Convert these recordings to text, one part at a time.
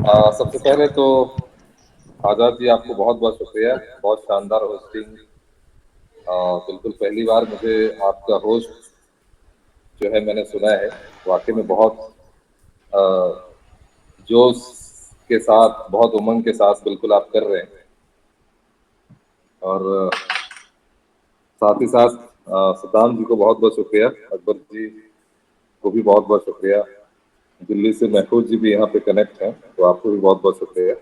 सबसे पहले तो आजाद जी, आपको बहुत बहुत शुक्रिया। बहुत शानदार होस्टिंग। बिल्कुल पहली बार मुझे आपका होस्ट जो है मैंने सुना है। वाकई में बहुत अ, जोश के साथ, बहुत उमंग के साथ बिल्कुल आप कर रहे हैं। और साथ ही साथ सद्दाम जी को बहुत बहुत शुक्रिया। अकबर जी को भी बहुत बहुत शुक्रिया। दिल्ली से महफूज जी भी यहाँ पे कनेक्ट हैं, तो आपको भी बहुत बहुत शुक्रिया।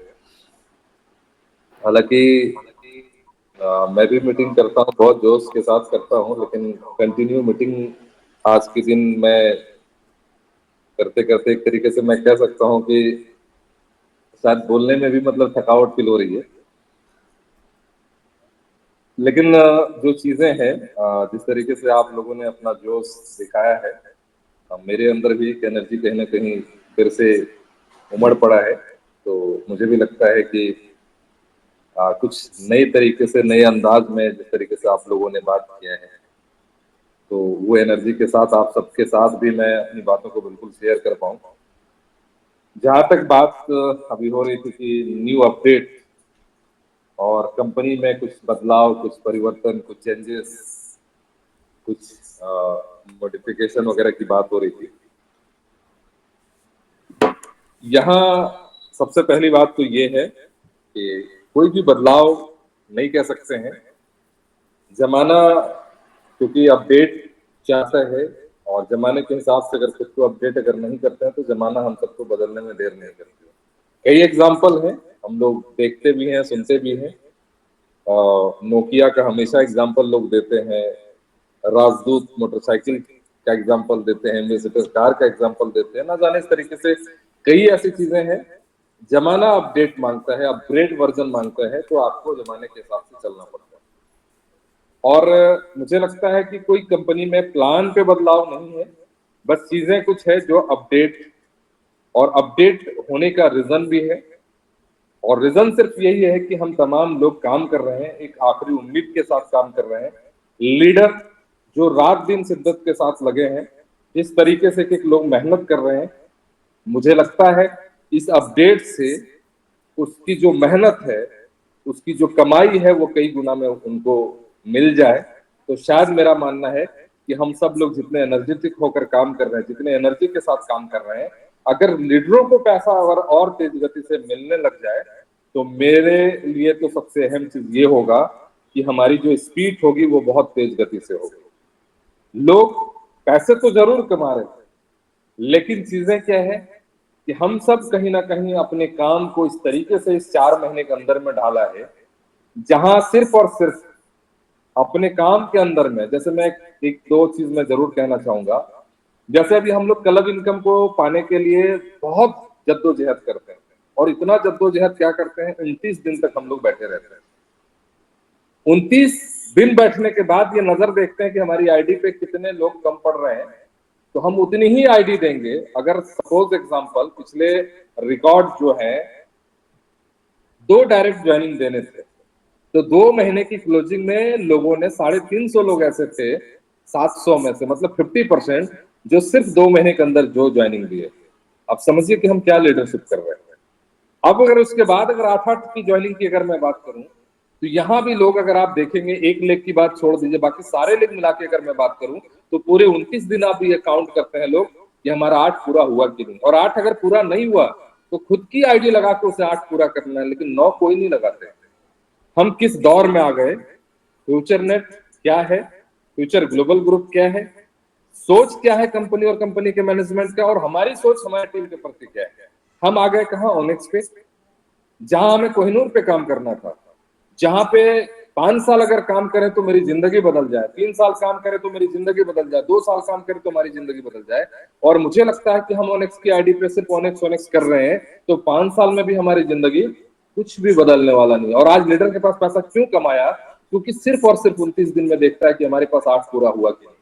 हालांकि मैं भी मीटिंग करता हूँ, बहुत जोश के साथ करता हूँ, लेकिन कंटिन्यू मीटिंग आज के दिन मैं करते करते एक तरीके से मैं कह सकता हूँ कि शायद बोलने में भी मतलब थकावट फील हो रही है। लेकिन जो चीजें हैं, जिस तरीके से आप लोगों ने अपना जोश दिखाया है, मेरे अंदर भी एक एनर्जी कहीं ना कहीं फिर से उमड़ पड़ा है। तो मुझे भी लगता है कि कुछ नए तरीके से, नए अंदाज में जिस तरीके से आप लोगों ने बात किया है, तो वो एनर्जी के साथ आप सबके साथ भी मैं अपनी बातों को बिल्कुल शेयर कर पाऊँ। जहां तक बात अभी हो रही थी कि न्यू अपडेट और कंपनी में कुछ बदलाव, कुछ परिवर्तन, कुछ चेंजेस, कुछ मॉडिफिकेशन वगैरह की बात हो रही थी। यहाँ सबसे पहली बात तो ये है कि कोई भी बदलाव नहीं कह सकते हैं। जमाना क्योंकि अपडेट चाहता है, और जमाने के हिसाब से अगर खुद को अपडेट अगर नहीं करते हैं तो जमाना हम सबको बदलने में देर नहीं करती है। कई एग्जाम्पल हैं, हम लोग देखते भी हैं, सुनते भी हैं। नोकिया का हमेशा एग्जाम्पल लोग देते हैं, राजदूत मोटरसाइकिल का एग्जाम्पल देते हैं, मेर्सिडीज कार का एग्जाम्पल देते हैं। ना जाने इस तरीके से कई ऐसी चीजें हैं। जमाना अपडेट मांगता है, अपग्रेड वर्जन मांगता है, तो आपको जमाने के हिसाब से चलना पड़ता है। और मुझे लगता है कि कोई कंपनी में प्लान पे बदलाव नहीं है, बस चीजें कुछ है जो अपडेट, और अपडेट होने का रीजन भी है। और रीजन सिर्फ यही है कि हम तमाम लोग काम कर रहे हैं, एक आखिरी उम्मीद के साथ काम कर रहे हैं। लीडर जो रात दिन शिद्दत के साथ लगे हैं, इस तरीके से कि लोग मेहनत कर रहे हैं, मुझे लगता है इस अपडेट से उसकी जो मेहनत है, उसकी जो कमाई है, वो कई गुना में उनको मिल जाए। तो शायद मेरा मानना है कि हम सब लोग जितने एनर्जेटिक होकर काम कर रहे हैं, जितने एनर्जी के साथ काम कर रहे हैं, अगर लीडरों को पैसा और तेज गति से मिलने लग जाए, तो मेरे लिए तो सबसे अहम चीज ये होगा कि हमारी जो स्पीड होगी वो बहुत तेज गति से होगी। लोग पैसे तो जरूर कमा रहे हैं, लेकिन चीजें क्या है कि हम सब कहीं ना कहीं अपने काम को इस तरीके से इस 4 महीने के अंदर में ढाला है, जहां सिर्फ और सिर्फ अपने काम के अंदर में, जैसे मैं एक दो चीज मैं जरूर कहना चाहूंगा। जैसे अभी हम लोग क्लब इनकम को पाने के लिए बहुत जद्दोजहद करते हैं, और इतना जद्दोजहद क्या करते हैं, 29 दिन तक हम लोग बैठे रहते हैं। 29 दिन बैठने के बाद ये नजर देखते हैं कि हमारी आईडी पे कितने लोग कम पड़ रहे हैं, तो हम उतनी ही आईडी देंगे। अगर सपोज एग्जांपल पिछले रिकॉर्ड जो है 2 डायरेक्ट ज्वाइनिंग देने थे, तो 2 महीने की क्लोजिंग में लोगों ने 350 लोग ऐसे थे 700 में से, मतलब 50%, जो सिर्फ 2 महीने के अंदर जो ज्वाइनिंग दिए। अब समझिए कि हम क्या लीडरशिप कर रहे हैं। अब अगर उसके बाद अगर 8-8 की ज्वाइनिंग की अगर मैं बात करूं, तो यहां भी लोग अगर आप देखेंगे, 1 लेख की बात छोड़ दीजिए, बाकी सारे लेख मिला के अगर मैं बात करूं, तो पूरे 29 दिन आप ये काउंट करते हैं लोग कि हमारा 8 पूरा हुआ कि नहीं। और 8 अगर पूरा नहीं हुआ तो खुद की आईडी लगा के उसे 8 पूरा करना है, लेकिन 9 कोई नहीं लगाते। हम किस दौर में आ गए? फ्यूचर नेट क्या है, फ्यूचर ग्लोबल ग्रुप क्या है, सोच क्या है कंपनी और कंपनी के मैनेजमेंट का, और हमारी सोच हमारी टीम के प्रति क्या है। हम आ गए कहाँ? ओनेक्स पे, जहां हमें कोहिनूर पे काम करना था, जहां पे 5 साल अगर काम करें तो मेरी जिंदगी बदल जाए, 3 साल काम करें तो मेरी जिंदगी बदल जाए, 2 साल काम करें तो हमारी जिंदगी बदल जाए। और मुझे लगता है कि हम ओनेक्स की आईडी पे सिर्फ ओनेक्स ओनेक्स कर रहे हैं, तो 5 साल में भी हमारी जिंदगी कुछ भी बदलने वाला नहीं। और आज लीडर के पास पैसा क्यों कमाया? क्योंकि सिर्फ और सिर्फ 29 दिन में देखता है कि हमारे पास 8 पूरा हुआ कि नहीं,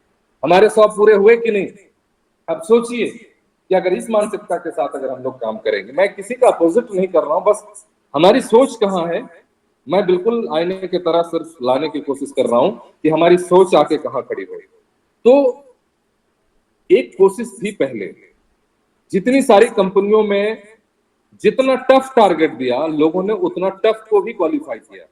हमारे 100 पूरे हुए कि नहीं। अब सोचिए कि अगर इस मानसिकता के साथ अगर हम लोग काम करेंगे, मैं किसी का अपोजिट नहीं कर रहा हूं, बस हमारी सोच कहाँ है, मैं बिल्कुल आईने की तरह सिर्फ लाने की कोशिश कर रहा हूं कि हमारी सोच आके कहाँ खड़ी हो। तो एक कोशिश थी पहले, जितनी सारी कंपनियों में जितना टफ टारगेट दिया लोगों ने उतना टफ को भी क्वालिफाई किया,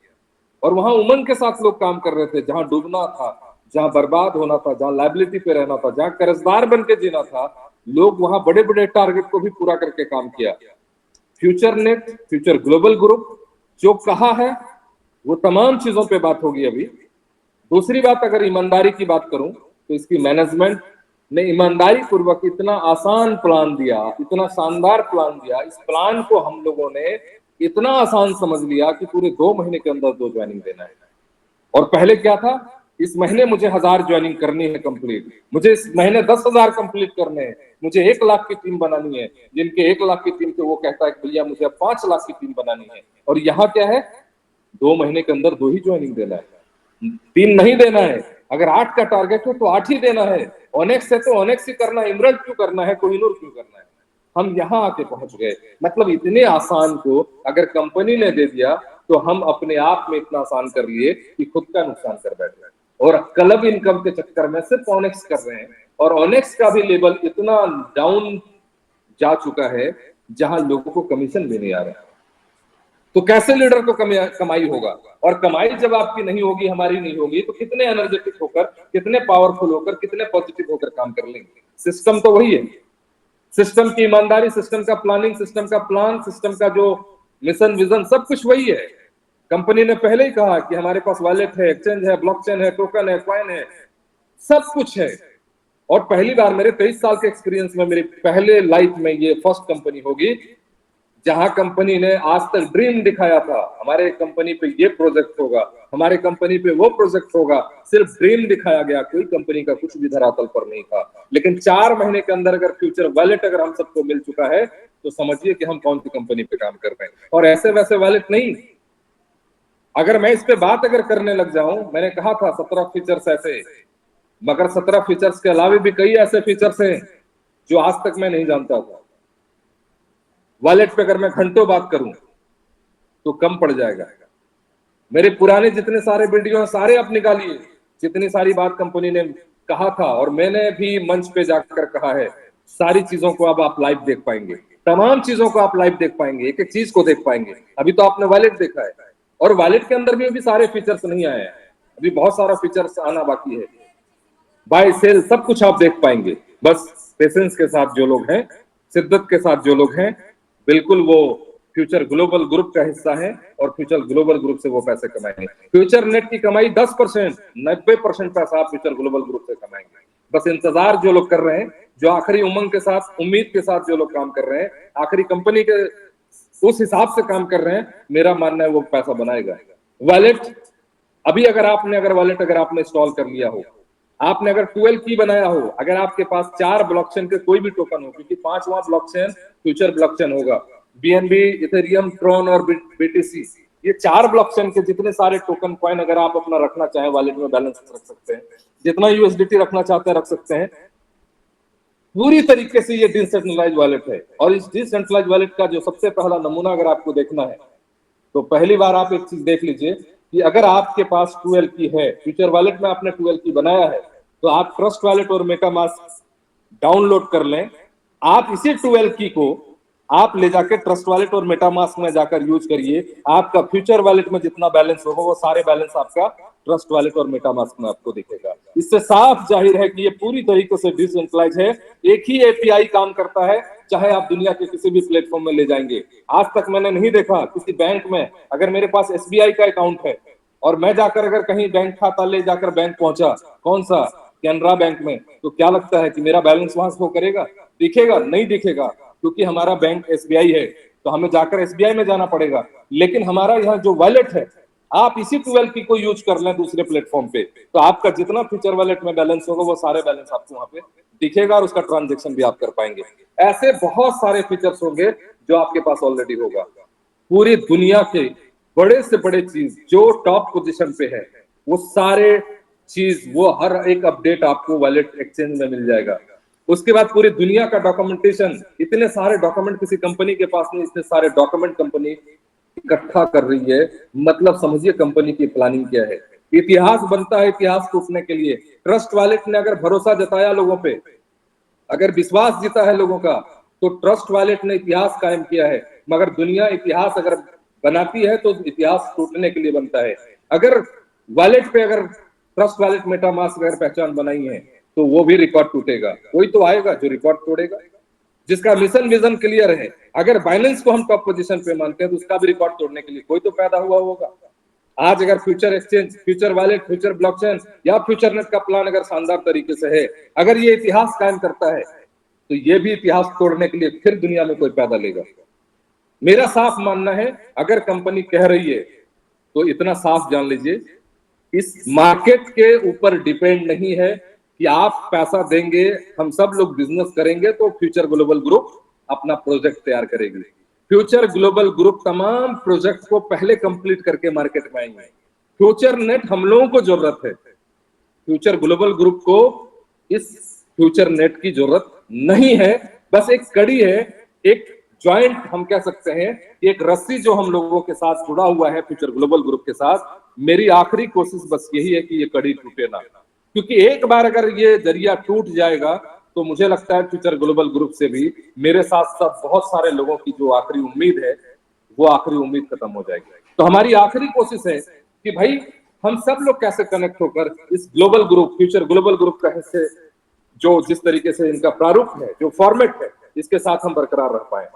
और वहां उमंग के साथ लोग काम कर रहे थे। जहां डूबना था, जहां बर्बाद होना था, जहां लाइबिलिटी पे रहना था, जहां कर्जदार बन के जीना था, लोग वहां बड़े बड़े टारगेट को भी पूरा करके काम किया। Future net, future global group जो कहा है वो तमाम चीजों पे बात होगी अभी। दूसरी बात, अगर ईमानदारी की बात करूं तो इसकी मैनेजमेंट ने ईमानदारी पूर्वक इतना आसान प्लान दिया, इतना शानदार प्लान दिया। इस प्लान को हम लोगों ने इतना आसान समझ लिया कि पूरे 2 महीने के अंदर 2 ज्वाइनिंग देना है। और पहले क्या था, इस महीने मुझे 1000 ज्वाइनिंग करनी है कंप्लीट, मुझे इस महीने 10,000 कंप्लीट करने हैं, मुझे 1 लाख की टीम बनानी है। जिनके 1 लाख की टीम थे वो कहता है कि भैया मुझे अब 5 लाख की टीम बनानी है। और यहाँ क्या है, 2 महीने के अंदर 2 ही ज्वाइनिंग देना है, 3 नहीं देना है। अगर 8 का टारगेट हो तो 8 ही देना है। ओनेक्स है तो ओनेक्स ही करना है, इमरल्ड क्यों करना है, कोहिनूर क्यों करना है। हम यहाँ आके पहुंच गए। मतलब इतने आसान को अगर कंपनी ने दे दिया तो हम अपने आप में इतना आसान कर लिए कि खुद का नुकसान कर बैठ गए। और क्लब इनकम के चक्कर में सिर्फ ओनेक्स कर रहे हैं, और ओनेक्स का भी लेवल इतना डाउन जा चुका है जहां लोगों को कमीशन भी नहीं आ रहा। तो कैसे लीडर को कमाई होगा? और कमाई जब आपकी नहीं होगी, हमारी नहीं होगी, तो कितने एनर्जेटिक होकर, कितने पावरफुल होकर, कितने पॉजिटिव होकर काम कर लेंगे। सिस्टम तो वही है, सिस्टम की ईमानदारी, सिस्टम का प्लानिंग, सिस्टम का प्लान, सिस्टम का जो मिशन विजन, सब कुछ वही है। कंपनी ने पहले ही कहा कि हमारे पास वॉलेट है, एक्सचेंज है, ब्लॉकचेन है, टोकन है, कॉइन है, सब कुछ है। और पहली बार मेरे 23 साल के एक्सपीरियंस में, मेरी पहले लाइफ में ये फर्स्ट कंपनी होगी जहां कंपनी ने आज तक ड्रीम दिखाया था, हमारे कंपनी पे ये प्रोजेक्ट होगा, हमारे कंपनी पे वो प्रोजेक्ट होगा। सिर्फ ड्रीम दिखाया गया, कोई कंपनी का कुछ भी धरातल पर नहीं था। लेकिन 4 महीने के अंदर अगर फ्यूचर वॉलेट अगर हम सबको मिल चुका है तो समझिए कि हम कौन सी कंपनी पे काम कर रहे हैं। और ऐसे वैसे वॉलेट नहीं, अगर मैं इस पे बात अगर करने लग जाऊं, मैंने कहा था 17 फीचर्स ऐसे, मगर 17 फीचर्स के अलावा भी कई ऐसे फीचर्स हैं जो आज तक मैं नहीं जानता था। वॉलेट पे अगर मैं घंटों बात करूं तो कम पड़ जाएगा। मेरे पुराने जितने सारे वीडियो हैं सारे आप निकालिए, जितनी सारी बात कंपनी ने कहा था और मैंने भी मंच पे जाकर कहा है, सारी चीजों को अब आप लाइव देख पाएंगे। तमाम चीजों को आप लाइव देख पाएंगे, एक एक चीज को देख पाएंगे। अभी तो आपने वॉलेट देखा है, और वॉलेट के अंदर भी अभी सारे फीचर्स नहीं आए हैं, अभी बहुत सारा फीचर्स आना बाकी है। बाय सेल सब कुछ आप देख पाएंगे। बस पेशेंस के साथ जो लोग हैं, शिद्दत के साथ जो लोग हैं, बिल्कुल वो फ्यूचर ग्लोबल ग्रुप का हिस्सा है और फ्यूचर ग्लोबल ग्रुप से वो पैसे कमाएंगे। फ्यूचर नेट की कमाई 10%, 90% पैसा आप फ्यूचर ग्लोबल ग्रुप से कमाएंगे। बस इंतजार जो लोग कर रहे हैं, जो आखिरी उमंग के साथ, उम्मीद के साथ जो लोग काम कर रहे हैं, आखिरी कंपनी के उस हिसाब से काम कर रहे हैं, मेरा मानना है वो पैसा बनाएगा। वॉलेट अभी अगर वॉलेट अगर आपने इंस्टॉल कर लिया हो, आपने अगर 12 की बनाया हो, अगर आपके पास 4 ब्लॉकचेन के कोई भी टोकन हो, क्योंकि 5वां ब्लॉकचेन फ्यूचर ब्लॉकचेन होगा, बीएनबी, इथेरियम, ट्रोन और बीटीसी, ये 4 ब्लॉकचेन के जितने सारे टोकन कॉइन अगर आप अपना रखना चाहें वॉलेट में बैलेंस रख सकते हैं, जितना यूएसडीटी रखना चाहते हैं रख सकते हैं। पूरी तरीके से ये डिसेंट्रलाइज वॉलेट है। और इस डिसेंट्रलाइज वॉलेट का जो सबसे पहला नमूना अगर आपको देखना है तो पहली बार आप एक चीज देख लीजिए कि अगर आपके पास 12 की है, फ्यूचर वॉलेट में आपने 12 की बनाया है, तो आप ट्रस्ट वॉलेट और मेटामास्क डाउनलोड कर लें। आप इसी 12 की को आप ले जाकर ट्रस्ट वॉलेट और मेटामास्क में जाकर यूज करिए। आपका फ्यूचर वॉलेट में जितना बैलेंस होगा वो सारे बैलेंस आपका ट्रस्ट वॉलेट और मेटामास्क में आपको दिखेगा। इससे साफ जाहिर है कि ये पूरी तरीके से डिसेंट्रलाइज है। एक ही एपीआई काम करता है, चाहे आप दुनिया के किसी भी प्लेटफॉर्म में ले जाएंगे। आज तक मैंने नहीं देखा किसी बैंक में, अगर मेरे पास एसबीआई का अकाउंट है और मैं जाकर अगर कहीं बैंक खाता ले जाकर बैंक पहुंचा, कौन सा, कैनरा बैंक में, तो क्या लगता है कि मेरा बैलेंस वहां शो करेगा? दिखेगा? नहीं दिखेगा, क्योंकि हमारा बैंक एसबीआई है तो हमें जाकर एसबीआई में जाना पड़ेगा। लेकिन हमारा यहाँ जो वॉलेट है, आप इसी 12 की को यूज कर लें दूसरे प्लेटफॉर्म पे, तो आपका जितना फ्यूचर वॉलेट में बैलेंस होगा वो सारे बैलेंस आपको वहां पे दिखेगा और उसका ट्रांजेक्शन भी आप कर पाएंगे। ऐसे बहुत सारे फीचर्स होंगे जो आपके पास ऑलरेडी होगा। पूरी दुनिया के बड़े से बड़े चीज जो टॉप पोजीशन पे है, वो सारे चीज, वो हर एक अपडेट आपको वॉलेट एक्सचेंज में मिल जाएगा। उसके बाद पूरी दुनिया का डॉक्यूमेंटेशन, इतने सारे डॉक्यूमेंट किसी कंपनी के पास नहीं, इतने सारे डॉक्यूमेंट कंपनी इकट्ठा कर रही है। मतलब समझिए कंपनी की प्लानिंग क्या है। इतिहास बनता है इतिहास टूटने के लिए। ट्रस्ट वॉलेट ने अगर भरोसा जताया लोगों पे, अगर विश्वास जीता है लोगों का, तो ट्रस्ट वॉलेट ने इतिहास कायम किया है। मगर दुनिया इतिहास अगर बनाती है तो इतिहास टूटने के लिए बनता है। अगर वॉलेट पे अगर ट्रस्ट वॉलेट मेटामास्क अगर पहचान बनाई है तो वो भी रिकॉर्ड टूटेगा। कोई तो आएगा जो रिकॉर्ड तोड़ेगा, जिसका मिशन विजन क्लियर है। अगर बाइनेंस को हम टॉप पोजीशन पे मानते हैं तो उसका भी रिकॉर्ड तोड़ने के लिए कोई तो पैदा हुआ होगा। आज अगर future exchange, future wallet, future blockchain या फ्यूचर नेट का प्लान अगर शानदार तरीके से है, अगर ये इतिहास कायम करता है तो ये भी इतिहास तोड़ने के लिए फिर दुनिया में कोई पैदा लेगा। मेरा साफ मानना है, अगर कंपनी कह रही है तो इतना साफ जान लीजिए, इस मार्केट के ऊपर डिपेंड नहीं है कि आप पैसा देंगे, हम सब लोग बिजनेस करेंगे तो फ्यूचर ग्लोबल ग्रुप अपना प्रोजेक्ट तैयार करेगी। फ्यूचर ग्लोबल ग्रुप तमाम प्रोजेक्ट को पहले कंप्लीट करके मार्केट में आएंगे। फ्यूचर नेट हम लोगों को जरूरत है, फ्यूचर ग्लोबल ग्रुप को इस फ्यूचर नेट की जरूरत नहीं है। बस एक कड़ी है, एक ज्वाइंट हम कह सकते हैं, एक रस्सी जो हम लोगों के साथ जुड़ा हुआ है फ्यूचर ग्लोबल ग्रुप के साथ। मेरी आखिरी कोशिश बस यही है कि ये कड़ी टूटे ना, क्योंकि एक बार अगर ये जरिया टूट जाएगा तो मुझे लगता है फ्यूचर ग्लोबल ग्रुप से भी मेरे साथ साथ बहुत सारे लोगों की जो आखिरी उम्मीद है वो आखिरी उम्मीद खत्म हो जाएगी। तो हमारी आखिरी कोशिश है कि भाई हम सब लोग कैसे कनेक्ट होकर इस global group, future global group का हिस्से, जो जिस तरीके से इनका प्रारूप है, जो फॉर्मेट है, इसके साथ हम बरकरार रह पाए।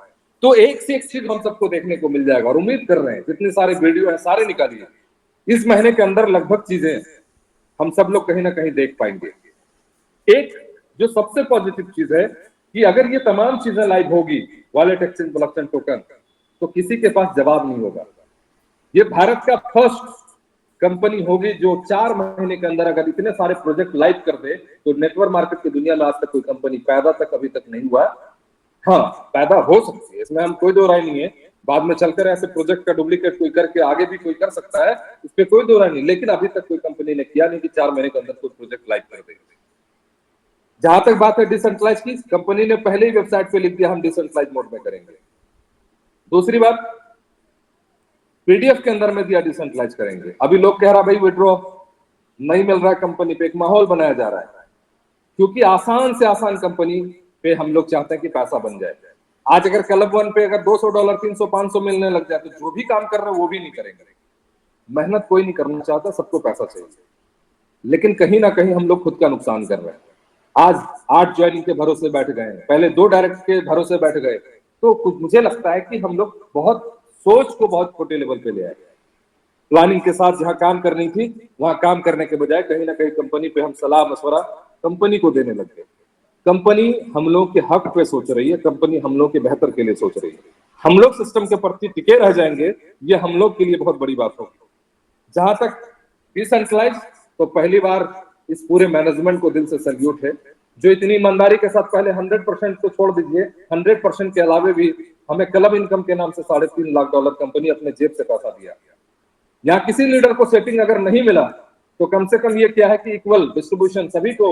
तो एक से एक चीज हम सबको देखने को मिल जाएगा और उम्मीद कर रहे हैं जितने सारे वीडियो है सारे निकालिए, इस महीने के अंदर लगभग चीजें हम सब लोग कहीं ना कहीं देख पाएंगे। एक जो सबसे पॉजिटिव चीज है कि अगर ये तमाम चीजें लाइव होगी, वॉलेट, एक्सचेंज, ब्लॉकचेन, टोकन, तो किसी के पास जवाब नहीं होगा। ये भारत का फर्स्ट कंपनी होगी जो 4 महीने के अंदर अगर इतने सारे प्रोजेक्ट लाइव कर दे, तो नेटवर्क मार्केट की दुनिया में आज तक कोई कंपनी पैदा तक अभी तक नहीं हुआ। हाँ, पैदा हो सकती है, इसमें हम कोई दो राय नहीं है। बाद में चलकर ऐसे प्रोजेक्ट का डुप्लीकेट कोई करके आगे भी कोई कर सकता है, इस पे कोई दो राय नहीं, लेकिन अभी तक कोई कंपनी ने किया नहीं कि 4 महीने के अंदर कोई प्रोजेक्ट लाइव कर दे। जहां तक बात है डिसेंट्रलाइज की, कंपनी ने पहले ही वेबसाइट पे लिख दिया हम डिसेंट्रलाइज मोड में करेंगे। दूसरी बात, पीडीएफ के अंदर में दिया डिसेंट्रलाइज करेंगे। अभी लोग कह रहा भाई विड्रॉ नहीं मिल रहा है, कंपनी पे एक माहौल बनाया जा रहा है, क्योंकि आसान से आसान कंपनी पे हम लोग चाहते हैं कि पैसा बन जाए। आज अगर क्लब वन पे अगर $200, 300, 500 मिलने लग जाए तो जो भी काम कर रहे हैं वो भी नहीं करेंगे। मेहनत कोई नहीं करना चाहता, सबको पैसा चाहिए, लेकिन कहीं ना कहीं हम लोग खुद का नुकसान कर रहे हैं। आज 8 ज्वाइनिंग के भरोसे बैठ गए, पहले 2 डायरेक्ट के भरोसे बैठ गए, तो कुछ मुझे लगता है कि हम लोग बहुत सोच को बहुत छोटे लेवल पे ले आए। प्लानिंग के साथ जहां काम करनी थी वहां काम करने के बजाय कहीं ना कहीं कंपनी पे हम सलाह मशवरा कंपनी को देने लग गए। कंपनी हम लोग के हक पे सोच रही है, कंपनी हम लोग के बेहतर के लिए सोच रही है। हम लोग सिस्टम के प्रति टिके रह जाएंगे, ये हम लोग के लिए बहुत बड़ी बात होगी। जहां तक डिसेंट्रलाइज, तो पहली बार इस पूरे मैनेजमेंट को दिल से सैल्यूट है, जो इतनी ईमानदारी के साथ पहले 100% को छोड़ दीजिए, 100% के अलावे भी हमें क्लब इनकम के नाम से $3.5 लाख कंपनी अपने जेब से पैसा दिया। यहाँ किसी लीडर को सेटिंग अगर नहीं मिला तो कम से कम ये क्या है कि इक्वल डिस्ट्रीब्यूशन, सभी को,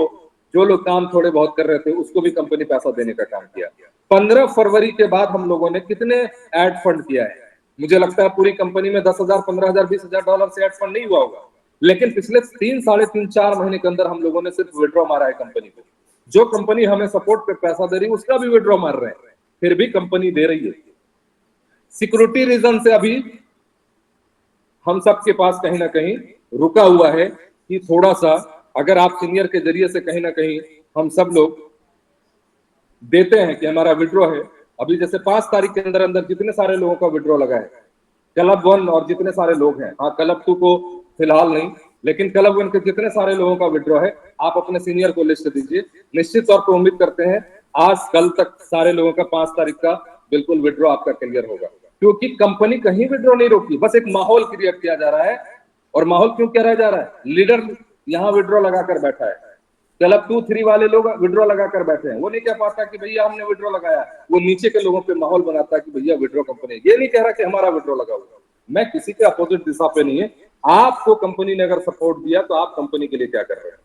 जो लोग काम थोड़े बहुत कर रहे थे उसको भी कंपनी पैसा देने का काम किया। 15 फरवरी के बाद हम लोगों ने कितने एड फंड किया है, मुझे लगता है पूरी कंपनी में $10,000, $15,000, $20,000 से एड फंड नहीं हुआ होगा, लेकिन पिछले 3, साढ़े 3, 4 महीने के अंदर हम लोगों ने सिर्फ विड्रॉ मारा है कंपनी को। जो कंपनी हमें सपोर्ट पे पैसा दे रही है उसका भी विड्रॉ मार रहे हैं, फिर भी कंपनी दे रही है। सिक्योरिटी रीजन से अभी हम सबके पास कहीं ना कहीं रुका हुआ है कि थोड़ा सा अगर आप सीनियर के जरिए से कहीं ना कहीं हम सब लोग देते हैं कि हमारा विड्रॉ है। अभी जैसे 5 तारीख के अंदर अंदर जितने सारे लोगों का विड्रॉ लगा है, क्लब 1 और जितने सारे लोग हैं, हाँ क्लब 2 को फिलहाल नहीं, लेकिन क्लब 1 के जितने सारे लोगों का विड्रॉ है, आप अपने सीनियर को लिस्ट दीजिए। निश्चित तौर पर उम्मीद करते हैं आज कल तक सारे लोगों का 5 तारीख का बिल्कुल विड्रॉ आपका क्लियर होगा, क्योंकि कंपनी कहीं विड्रॉ नहीं रोकी, बस एक माहौल क्रिएट किया जा रहा है। और माहौल क्यों किया जा रहा है? लीडर यहाँ विड्रॉ लगाकर बैठा है, क्लब 2, 3 वाले लोग विड्रॉ लगाकर बैठे हैं, वो नहीं कह पाता कि भैया हमने विड्रॉ लगाया, वो नीचे के लोगों पे माहौल बनाता है कि भैया विड्रॉ कंपनी, ये नहीं कह रहा कि हमारा विड्रॉ लगा हुआ। मैं किसी के अपोजिट दिशा पे नहीं है, आपको कंपनी ने अगर सपोर्ट दिया तो आप कंपनी के लिए क्या कर रहे हैं।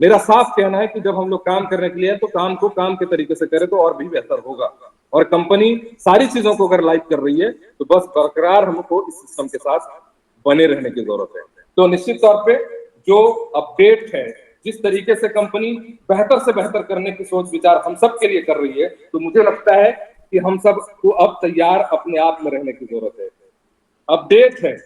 मेरा साफ कहना है कि जब हम लोग काम करने के लिए तो काम को काम के तरीके से करें तो और भी बेहतर होगा। और कंपनी सारी चीजों को अगर लाइव कर रही है तो बस बरकरार हमको इस सिस्टम के साथ बने रहने की जरूरत है। तो निश्चित तौर पे जो अपडेट है, जिस तरीके से कंपनी बेहतर से बेहतर करने की सोच विचार हम सब के लिए कर रही है, तो मुझे लगता है कि हम सब को अब तैयार अपने आप में रहने की जरूरत है। अपडेट है,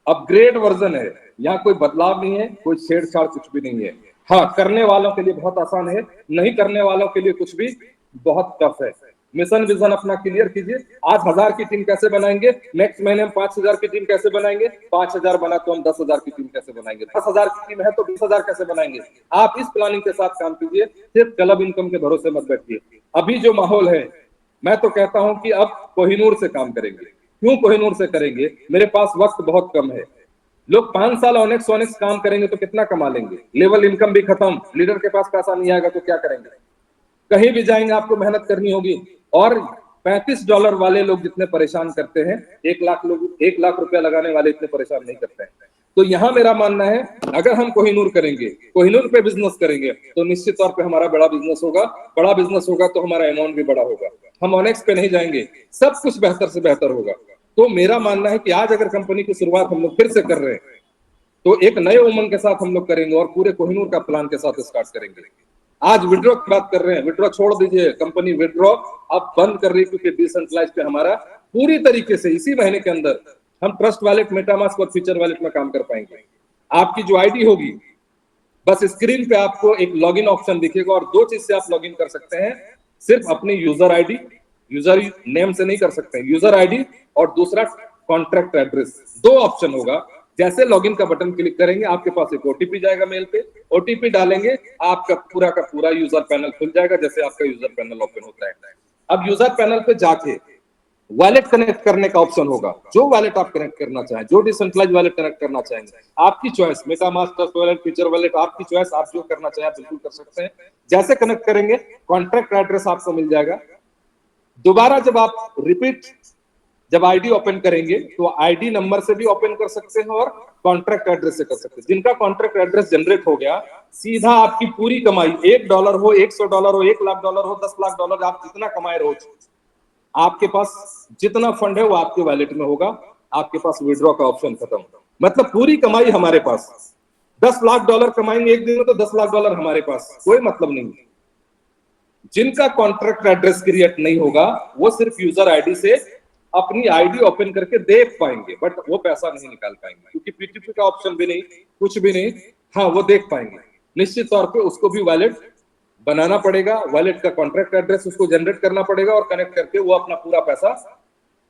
अपग्रेड वर्जन है, यहाँ कोई बदलाव नहीं है, कोई छेड़छाड़ कुछ भी नहीं है। हाँ, करने वालों के लिए बहुत आसान है, नहीं करने वालों के लिए कुछ भी बहुत टफ है। मिशन विजन अपना क्लियर कीजिए। आज 1000 की टीम कैसे बनाएंगे, नेक्स्ट महीने हम 5000 की टीम कैसे बनाएंगे, 5000 बना तो हम 10,000 की टीम कैसे बनाएंगे, 10,000 की टीम है तो 20,000 कैसे बनाएंगे। आप इस प्लानिंग के साथ काम कीजिए, सिर्फ क्लब इनकम के भरोसे मत बैठिए। अभी जो माहौल है, मैं तो कहता हूं कि अब कोहिनूर से काम करेंगे। क्यों कोहिनूर से करेंगे? मेरे पास वक्त बहुत कम है। लोग 5 साल ऑनेक्स काम करेंगे तो कितना कमा लेंगे, लेवल इनकम भी खत्म, लीडर के पास पैसा नहीं आएगा तो क्या करेंगे। कहीं भी जाएंगे आपको मेहनत करनी होगी। और $35 वाले लोग जितने परेशान करते हैं, 1 लाख रुपया लगाने वाले इतने परेशान नहीं करते हैं। तो यहां मेरा मानना है, अगर हम कोहिनूर करेंगे, कोहिनूर पे बिजनेस करेंगे, तो निश्चित तौर पे हमारा बड़ा बिजनेस होगा। बड़ा बिजनेस होगा तो हमारा अमाउंट भी बड़ा होगा। हम ऑनेक्स पे नहीं जाएंगे, सब कुछ बेहतर से बेहतर होगा। तो मेरा मानना है कि आज अगर कंपनी की शुरुआत हम लोग फिर से कर रहे हैं, तो एक नए उमंग के साथ हम लोग करेंगे और पूरे कोहिनूर का प्लान के साथ स्टार्ट करेंगे। आज विड्रॉ की बात कर रहे हैं, विड्रॉ छोड़ दीजिए, कंपनी विड्रॉ अब बंद कर रही है, क्योंकि डिसेंट्रलाइज पे हमारा पूरी तरीके से इसी महीने के अंदर हम ट्रस्ट वॉलेट, मेटामास्क और फ्यूचर वॉलेट में काम कर पाएंगे। आपकी जो आईडी होगी, बस स्क्रीन पे आपको एक लॉगिन ऑप्शन दिखेगा और दो चीज से आप लॉगिन कर सकते हैं। सिर्फ अपनी यूजर आईडी, यूजर नेम से नहीं कर सकते हैं, यूजर आईडी, और दूसरा कॉन्ट्रैक्ट एड्रेस। दो ऑप्शन होगा। जैसे लॉगिन का बटन क्लिक करेंगे, आपके पास एक ओटीपी जाएगा मेल पे, ओटीपी डालेंगे, आपका पूरा का पूरा यूजर पैनल खुल जाएगा, जैसे आपका यूजर पैनल ओपन होता है। अब यूजर पैनल पे जाके वॉलेट कनेक्ट करने का ऑप्शन होगा। जो वॉलेट आप कनेक्ट करना चाहें, जो डिसेंट्रलाइज वॉलेट कनेक्ट करना चाहेंगे, आपकी choice, MetaMask, trust wallet, future wallet, आपकी चॉइस, आप जो करना चाहें बिल्कुल कर सकते हैं। जैसे कनेक्ट करेंगे, कॉन्ट्रैक्ट एड्रेस आपको मिल जाएगा। दोबारा जब आईडी ओपन करेंगे, तो आईडी नंबर से भी ओपन कर सकते हैं और कॉन्ट्रैक्ट एड्रेस से कर सकते हैं। जिनका कॉन्ट्रैक्ट एड्रेस जनरेट हो गया, सीधा आपकी पूरी कमाई, $1 हो, $100 हो, $1,00,000 हो, $10,00,000, आप जितना कमाए रोज, आपके पास जितना फंड है वो आपके वॉलेट में होगा। आपके पास विड्रॉ का ऑप्शन खत्म। मतलब पूरी कमाई हमारे पास। $10,00,000 कमाएंगे एक दिन में, तो $10,00,000 हमारे पास, कोई मतलब नहीं। जिनका कॉन्ट्रैक्ट एड्रेस क्रिएट नहीं होगा, वो सिर्फ यूजर आईडी से अपनी आईडी ओपन करके देख पाएंगे, बट वो पैसा नहीं निकाल पाएंगे, क्योंकि पीटीपी का ऑप्शन भी नहीं, कुछ भी नहीं। हाँ, वो देख पाएंगे। निश्चित तौर पे उसको भी वॉलेट बनाना पड़ेगा, वॉलेट का कॉन्ट्रैक्ट एड्रेस उसको जनरेट करना पड़ेगा, और कनेक्ट करके वो अपना पूरा पैसा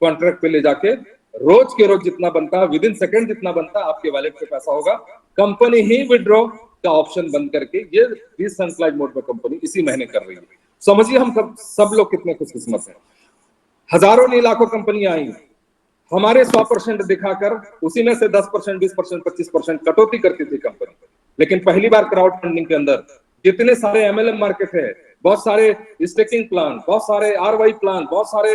कॉन्ट्रैक्ट पे ले जाके रोज के रोज जितना बनता है, विद इन सेकंड जितना बनता है, आपके वॉलेट पे पैसा होगा। कंपनी ही विड्रॉ का ऑप्शन बंद करके ये डिसेंट्रलाइज्ड मोड में कंपनी इसी महीने कर रही है। समझिए हम सब लोग कितने खुशकिस्मत हैं। हजारों नहीं लाखों कंपनियां आई, हमारे 100% दिखाकर उसी में से 10%, 20%, 25% कटौती करती थी कंपनी। लेकिन पहली बार क्राउड फंडिंग के अंदर जितने सारे एमएलएम मार्केट है, बहुत सारे स्टेकिंग प्लान, बहुत सारे आरवाई प्लान, बहुत सारे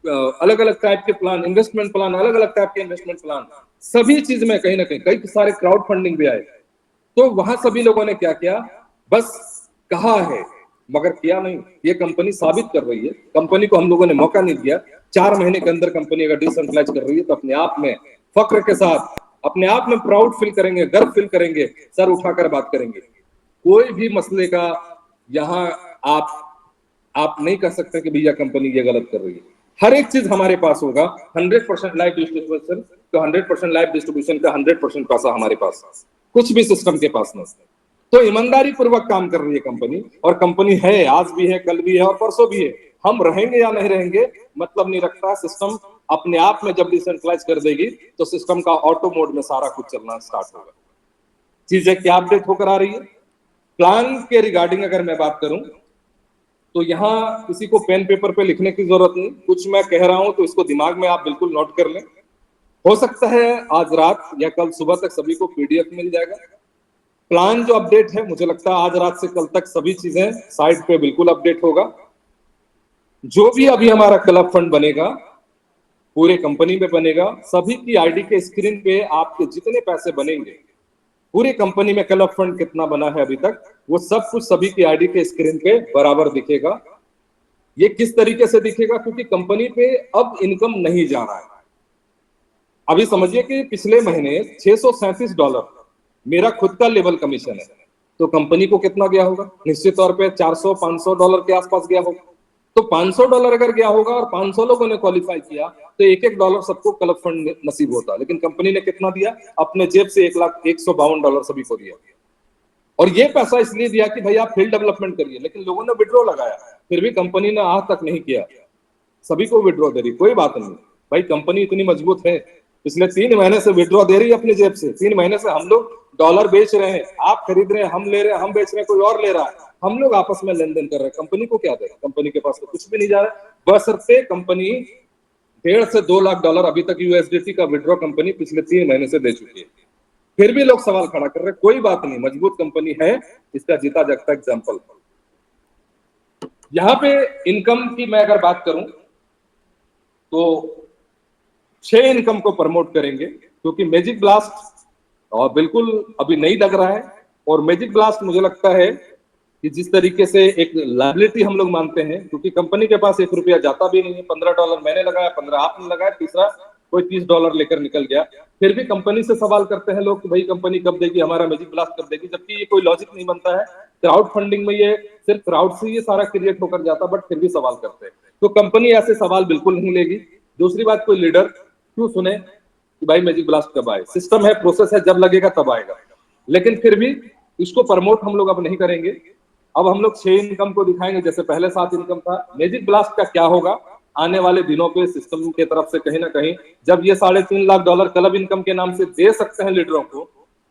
अलग अलग टाइप के प्लान, इन्वेस्टमेंट प्लान, अलग अलग टाइप के इन्वेस्टमेंट प्लान, सभी चीज में कहीं ना कहीं कई सारे क्राउड फंडिंग भी आए। तो वहां सभी लोगों ने क्या किया, बस कहा है मगर किया नहीं। ये कंपनी साबित कर रही है। कंपनी को हम लोगों ने मौका नहीं दिया। 4 महीने के अंदर कंपनी अगर डिसेंट्रलाइज कर रही है, तो अपने आप में फक्र के साथ, अपने आप में प्राउड फील करेंगे, गर्व फील करेंगे, सर उठाकर बात करेंगे। कोई भी मसले का यहाँ आप नहीं कह सकते कि भैया कंपनी ये गलत कर रही है। हर एक चीज हमारे पास होगा। 100% लाइव डिस्ट्रीब्यूशन, तो 100% लाइव डिस्ट्रीब्यूशन का 100% पैसा हमारे पास, कुछ भी सिस्टम के पास नहीं। तो ईमानदारी पूर्वक काम कर रही है कंपनी, और कंपनी है, आज भी है, कल भी है और परसों भी है। हम रहेंगे या नहीं रहेंगे मतलब नहीं रखता। सिस्टम अपने आप में जब डिसेंट्रलाइज कर देगी, तो सिस्टम का ऑटो मोड में सारा कुछ चलना स्टार्ट होगा। चीजें क्या अपडेट होकर आ रही है। प्लान के रिगार्डिंग अगर मैं बात करूं, तो यहाँ किसी को पेन पेपर पे लिखने की जरूरत नहीं। कुछ मैं कह रहा हूं तो इसको दिमाग में आप बिल्कुल नोट कर लें। हो सकता है आज रात या कल सुबह तक सभी को पीडीएफ मिल जाएगा। प्लान जो अपडेट है, मुझे लगता है आज रात से कल तक सभी चीजें साइट पे बिल्कुल अपडेट होगा। जो भी अभी हमारा क्लब फंड बनेगा, पूरे कंपनी में बनेगा, सभी की आईडी के स्क्रीन पे आपके जितने पैसे बनेंगे, पूरी कंपनी में क्लब फंड कितना बना है अभी तक, वो सब कुछ सभी की आईडी के स्क्रीन पे बराबर दिखेगा। ये किस तरीके से दिखेगा, क्योंकि कंपनी पे अब इनकम नहीं जा रहा है। अभी समझिए कि पिछले महीने $637 मेरा खुद का लेवल कमीशन है, तो कंपनी को कितना गया होगा, निश्चित तौर पे $400-500 के आसपास गया होगा। तो $500 अगर गया होगा और 500 लोगों ने क्वालिफाई किया तो $1 सबको क्लब फंड नसीब होता, लेकिन कंपनी ने कितना दिया? अपने जेब से $1,152 सभी को दिया। और ये पैसा इसलिए दिया कि भाई आप फील्ड डेवलपमेंट करिए, लेकिन लोगों ने विड्रॉ लगाया, फिर भी कंपनी ने आज तक नहीं किया। सभी को विड्रॉ दे रही, कोई बात नहीं भाई, कंपनी इतनी मजबूत है, पिछले 3 महीने से विड्रॉ दे रही है अपनी जेब से। 3 महीने से हम लोग डॉलर बेच रहे हैं, आप खरीद रहे हैं, हम ले रहे हैं, हम बेच रहे हैं, कोई और ले रहा है, हम लोग आपस में लेन देन कर रहे हैं। कंपनी को क्या दे? कंपनी के पास तो कुछ भी नहीं जा रहा है, बशर्ते कंपनी 1.5 से 2 लाख डॉलर अभी तक यूएसडीटी का विड्रॉ कंपनी पिछले 3 महीने से दे चुकी है। फिर भी लोग सवाल खड़ा कर रहे हैं, कोई बात नहीं, मजबूत कंपनी है, इसका जीता जागता एग्जाम्पल। यहां पे इनकम की मैं अगर बात करूं तो 6 इनकम को प्रमोट करेंगे, क्योंकि मैजिक ब्लास्ट और बिल्कुल अभी नहीं लग रहा है। और मैजिक ब्लास्ट मुझे लगता है कि जिस तरीके से एक लायबिलिटी हम लोग मानते हैं, क्योंकि कंपनी के पास $1 जाता भी नहीं है। $15 मैंने लगाया, 15 आपने लगाया, तीसरा कोई $30 लेकर निकल गया। फिर भी कंपनी से सवाल करते हैं लोग कि भाई कंपनी कब देगी, हमारा मैजिक ब्लास्ट कब देगी, जबकि ये कोई लॉजिक नहीं बनता है। क्राउड फंडिंग में ये सिर्फ क्राउड से ये सारा क्रिएट होकर जाता, बट फिर भी सवाल करते हैं। तो कंपनी ऐसे सवाल बिल्कुल नहीं लेगी। दूसरी बात, कोई लीडर क्यों सुने कि भाई मैजिक ब्लास्ट कब आए? सिस्टम है, प्रोसेस है, जब लगेगा तब आएगा। लेकिन फिर भी इसको प्रमोट हम लोग अब नहीं करेंगे। अब हम लोग 6 इनकम को दिखाएंगे, जैसे पहले 7 इनकम था। मैजिक ब्लास्ट का क्या होगा आने वाले दिनों पे सिस्टम के तरफ से कहीं ना कहीं, जब ये $3.5 लाख क्लब इनकम के नाम से दे सकते हैं लीडरों को,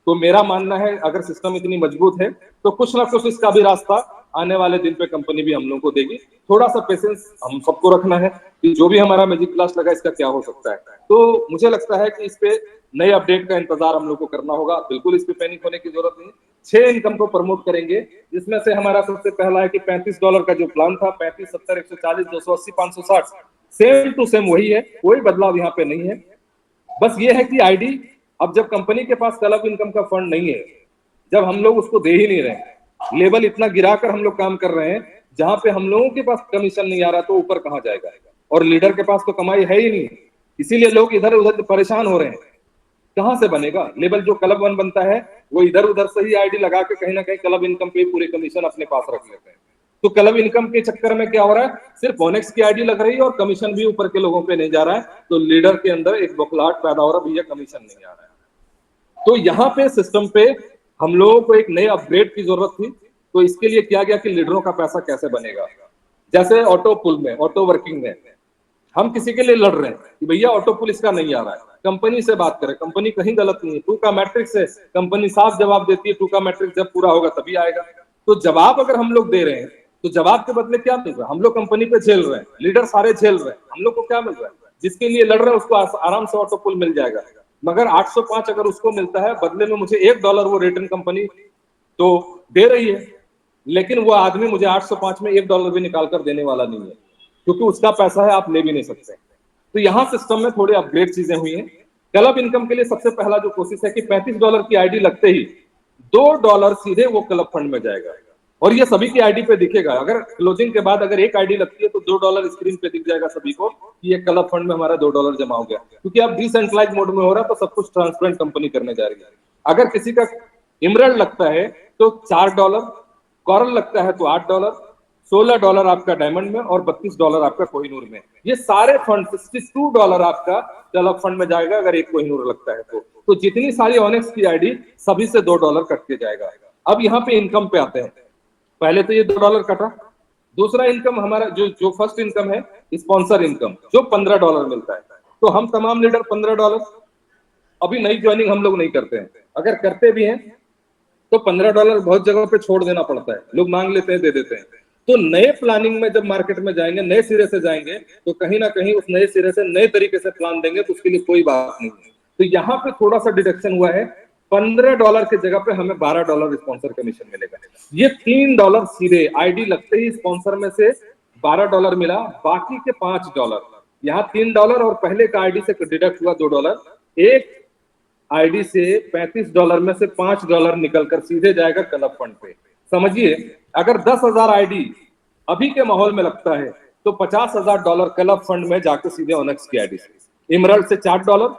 तो मेरा मानना है अगर सिस्टम इतनी मजबूत है तो कुछ ना कुछ इसका भी रास्ता आने वाले दिन पे कंपनी भी हम लोगों को देगी। थोड़ा सा पेशेंस हम सबको रखना है कि जो भी हमारा मैजिक ब्लास्ट लगा इसका क्या हो सकता है। तो मुझे लगता है कि इस पे नए अपडेट का इंतजार हम लोग को करना होगा, बिल्कुल इस पे पैनिक होने की जरूरत नहीं। 6 इनकम को प्रमोट करेंगे, जिसमें से हमारा सबसे पहला है कि $35 का जो प्लान था, 35, 70, 140, 280, 560, सेम टू सेम वही है, कोई बदलाव यहाँ पे नहीं है। बस ये है कि आईडी, अब जब कंपनी के पास क्लब इनकम का फंड नहीं है, जब हम लोग उसको दे ही नहीं रहे, लेवल इतना गिराकर हम लोग काम कर रहे हैं, जहां पे हम लोगों के पास कमीशन नहीं आ रहा, तो ऊपर कहां जाएगा? और लीडर के पास तो कमाई है ही नहीं, इसीलिए लोग इधर उधर परेशान हो रहे हैं। कहां से बनेगा लेवल? जो क्लब वन बनता है वो इधर उधर से ही आईडी लगा के कहीं ना कहीं क्लब इनकम पे पूरे कमीशन अपने पास रख लेते हैं। तो क्लब इनकम के चक्कर में क्या हो रहा है, सिर्फ ओनेक्स की आईडी लग रही है और कमीशन भी ऊपर के लोगों पे नहीं जा रहा है। तो लीडर के अंदर एक बौखलाहट पैदा हो रहा है, भैया कमीशन नहीं आ रहा है। तो यहाँ पे सिस्टम पे हम लोगों को एक नए अपग्रेड की जरूरत थी। तो इसके लिए किया गया कि लीडरों का पैसा कैसे बनेगा। जैसे ऑटो पुल में, ऑटो वर्किंग में हम किसी के लिए लड़ रहे हैं कि भैया ऑटो पुल इसका नहीं आ रहा है, कंपनी से बात करें, कंपनी कहीं गलत नहीं है, टू का मैट्रिक्स है, कंपनी साफ जवाब देती है, टू का मैट्रिक्स जब पूरा होगा तभी आएगा। तो जवाब अगर हम लोग दे रहे हैं तो जवाब के बदले क्या मिल रहा है? हम लोग कंपनी पे झेल रहे हैं, लीडर सारे झेल रहे हैं, हम लोग को क्या मिल रहा है? जिसके लिए लड़ रहे हैं उसको आराम से ऑटो पुल मिल जाएगा, मगर 805 अगर उसको मिलता है, बदले में मुझे $1 वो रिटर्न कंपनी तो दे रही है, लेकिन वो आदमी मुझे 805 में $1 भी निकाल कर देने वाला नहीं है, क्योंकि उसका पैसा है, आप ले भी नहीं सकते। तो यहाँ सिस्टम में थोड़े अपग्रेड चीजें हुई हैं। क्लब इनकम के लिए सबसे पहला जो कोशिश है कि $35 की आईडी लगते ही $2 सीधे वो क्लब फंड में जाएगा, और ये सभी की आईडी पे दिखेगा। अगर क्लोजिंग के बाद अगर एक आईडी लगती है तो $2 स्क्रीन पे दिख जाएगा सभी को कि ये क्लब फंड में हमारा $2 जमा हो गया, क्योंकि अब डिसेंट्रलाइज मोड में हो रहा है, तो सब कुछ ट्रांसपेरेंट कंपनी करने जा रही है। अगर किसी का इमरल्ड लगता है तो $4, कॉरल लगता है तो $8, $16 आपका डायमंड में और $32 आपका कोहिनूर में। ये सारे फंड $62 आपका क्लब फंड में जाएगा अगर एक कोहिनूर लगता है तो जितनी सारी ऑनेक्स की आईडी सभी से $2 कट के जाएगा। अब यहाँ पे इनकम पे आते हैं। पहले तो ये $2 कटा। दूसरा इनकम हमारा जो फर्स्ट इनकम है स्पॉन्सर इनकम, जो $15 मिलता है। तो हम तमाम लीडर $15, अभी नई ज्वाइनिंग हम लोग नहीं करते हैं, अगर करते भी हैं तो $15 बहुत जगह पे छोड़ देना पड़ता है, लोग मांग लेते हैं, दे देते हैं। तो नए प्लानिंग में जब मार्केट में जाएंगे, नए सिरे से जाएंगे, तो कहीं ना कहीं उस नए सिरे से नए तरीके से प्लान देंगे, तो उसके लिए कोई बात नहीं है। तो यहाँ पे थोड़ा सा डिडक्शन हुआ है, $15 की जगह पे हमें $12 स्पॉन्सर कमीशन मिलेगा। ये $3 सीधे आईडी लगते ही स्पॉन्सर में से $12 मिला, बाकी के $5 यहाँ $3 और पहले का आईडी से डिडक्ट हुआ $2। एक आईडी से $35 में से $5 निकलकर सीधे जाएगा क्लब फंड पे। समझिए, अगर 10,000 आईडी अभी के माहौल में लगता है तो $50,000 क्लब फंड में जाकर सीधे ओनेक्स की आईडी से। इमरल्ड से $4,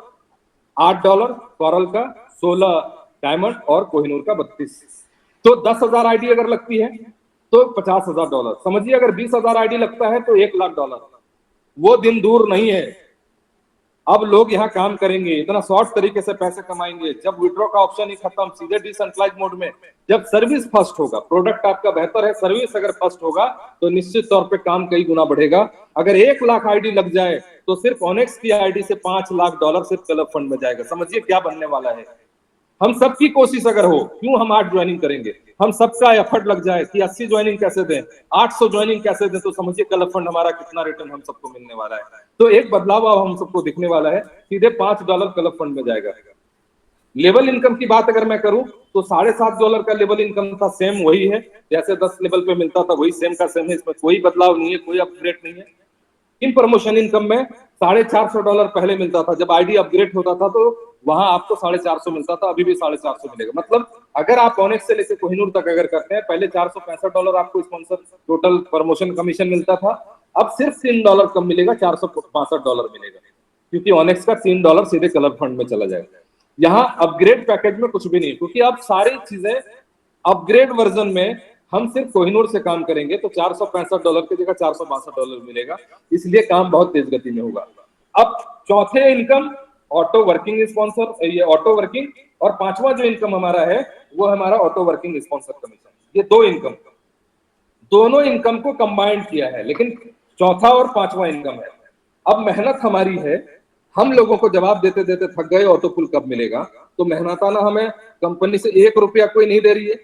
$8 कॉरल का, 16 डायमंड और कोहिनूर का 32। तो 10,000 आईडी अगर लगती है तो $50,000 समझिए। अगर 20,000 आईडी लगता है तो $1,00,000। वो दिन दूर नहीं है। अब लोग यहाँ काम करेंगे, इतना शॉर्ट तरीके से पैसे कमाएंगे। जब विड्रॉ का ऑप्शन ही खत्म, सीधे डिसेंट्रलाइज मोड में। जब सर्विस फर्स्ट होगा, प्रोडक्ट आपका बेहतर है, सर्विस अगर फर्स्ट होगा तो निश्चित तौर पे काम कई गुना बढ़ेगा। अगर 1,00,000 आईडी लग जाए तो सिर्फ ऑनेक्स की आईडी से $5,00,000 सिर्फ क्लब फंड में जाएगा। समझिए क्या बनने वाला है। हम सबकी कोशिश अगर हो, क्यों हम 8 ज्वाइनिंग करेंगे, हम सबका एफर्ट लग जाए कि 80 ज्वाइनिंग कैसे दें, 800 ज्वाइनिंग कैसे दें, तो समझिए क्लब फंड हमारा कितना रिटर्न हम सबको मिलने वाला है। तो एक बदलाव अब हम सबको दिखने वाला है, सीधे $5 क्लब फंड में जाएगा। लेवल इनकम की बात अगर मैं करूं तो $7.5 का लेवल इनकम था, सेम वही है जैसे 10 लेवल पे मिलता था, वही सेम का सेम है। इसमें कोई बदलाव नहीं है, कोई अपग्रेड नहीं है। इन प्रमोशन इनकम में $450 पहले मिलता था, जब आईडी अपग्रेड होता था तो वहां आपको 450 मिलता था, अभी भी 450 मिलेगा। मतलब अगर आप ऑनेक्स से लेकर कोहिनूर तक अगर करते हैं, पहले $465 आपको स्पॉन्सर टोटल प्रमोशन कमीशन मिलता था, अब सिर्फ $3 कम मिलेगा, $465 मिलेगा, क्योंकि ऑनेक्स का $3 सीधे क्लब फंड में चला जाएगा। यहाँ अपग्रेड पैकेज में कुछ भी नहीं, क्योंकि आप सारी चीजें अपग्रेड वर्जन में हम सिर्फ कोहिनूर से काम करेंगे तो $465 की जगह $462 मिलेगा, इसलिए काम बहुत तेज गति में होगा। अब चौथे इनकम ऑटो वर्किंग स्पॉन्सर, ये ऑटो वर्किंग, और पांचवा जो इनकम हमारा है वो हमारा ऑटो वर्किंग स्पॉन्सर कमीशन। ये दो इनकम, दोनों इनकम को कंबाइंड किया है, लेकिन चौथा और पांचवा इनकम है। अब मेहनत हमारी है, हम लोगों को जवाब देते देते थक गए, ऑटो पुल कब मिलेगा। तो मेहनताना हमें कंपनी से ₹1 कोई नहीं दे रही है,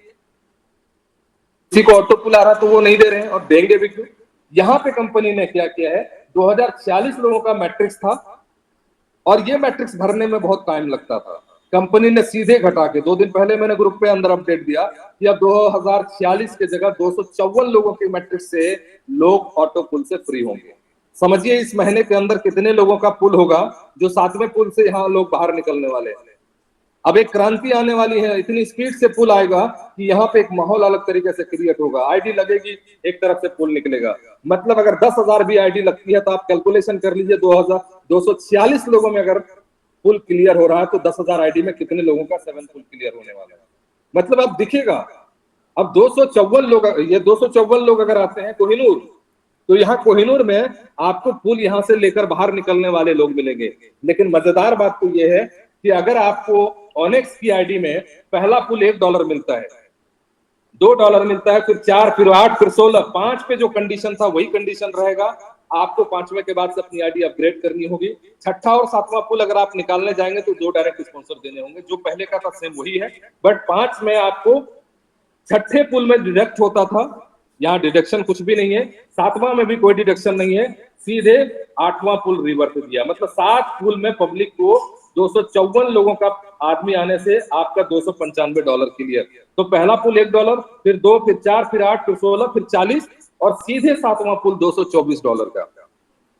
किसी को ऑटो पुल आ रहा तो वो नहीं दे रहे हैं, और देंगे भी क्यों। यहाँ पे कंपनी ने क्या किया है, 2046 लोगों का मैट्रिक्स था, और ये मैट्रिक्स भरने में बहुत टाइम लगता था। कंपनी ने सीधे घटा के 2 दिन पहले मैंने ग्रुप पे अंदर अपडेट दिया कि अब 2046 के जगह 254 लोगों के मैट्रिक्स से लोग ऑटो पुल से फ्री होंगे। समझिए इस महीने के अंदर कितने लोगों का पुल होगा जो 7वें पुल से यहाँ लोग बाहर निकलने वाले हैं। अब एक क्रांति आने वाली है, इतनी स्पीड से पुल आएगा कि यहाँ पे एक माहौल अलग तरीके से क्रिएट होगा। आईडी लगेगी, एक तरफ से पुल निकलेगा। मतलब अगर 10,000 भी आईडी लगती है तो आप कैलकुलेशन कर लीजिए, 246 लोगों में अगर पुल क्लियर हो रहा है तो 10,000 आईडी में कितने लोगों का 7 पुल क्लियर होने वाला है। मतलब अब दिखेगा, अब 254 लोग, ये 254 लोग अगर आते हैं कोहिनूर, तो यहाँ कोहिनूर में आपको पुल यहाँ से लेकर बाहर निकलने वाले लोग मिलेंगे। लेकिन मजेदार बात तो ये है कि अगर आपको ऑनेक्स की आईडी में पहला पुल $1 मिलता है, $2 मिलता है, फिर 4, फिर 8, फिर 16, 5 पे जो कंडीशन था वही कंडीशन रहेगा। आपको 5वें के बाद से अपनी आईडी अपग्रेड करनी होगी। छठा और 7वां पुल अगर आप निकालने जाएंगे तो 2 डायरेक्ट स्पॉन्सर देने होंगे, जो पहले का था सेम वही है, बट 5 में आपको छठे पुल में डिडक्ट होता था, यहाँ डिडक्शन कुछ भी नहीं है। 7वां में भी कोई डिडक्शन नहीं है, सीधे 8वां पुल रिवर्स दिया। मतलब 7 पुल में पब्लिक को 254 लोगों का आदमी आने से आपका $295 क्लियर। तो पहला पुल $1, फिर 2, फिर 4, फिर 8, फिर 16, फिर 40, और सीधे 7वां पुल $224 का।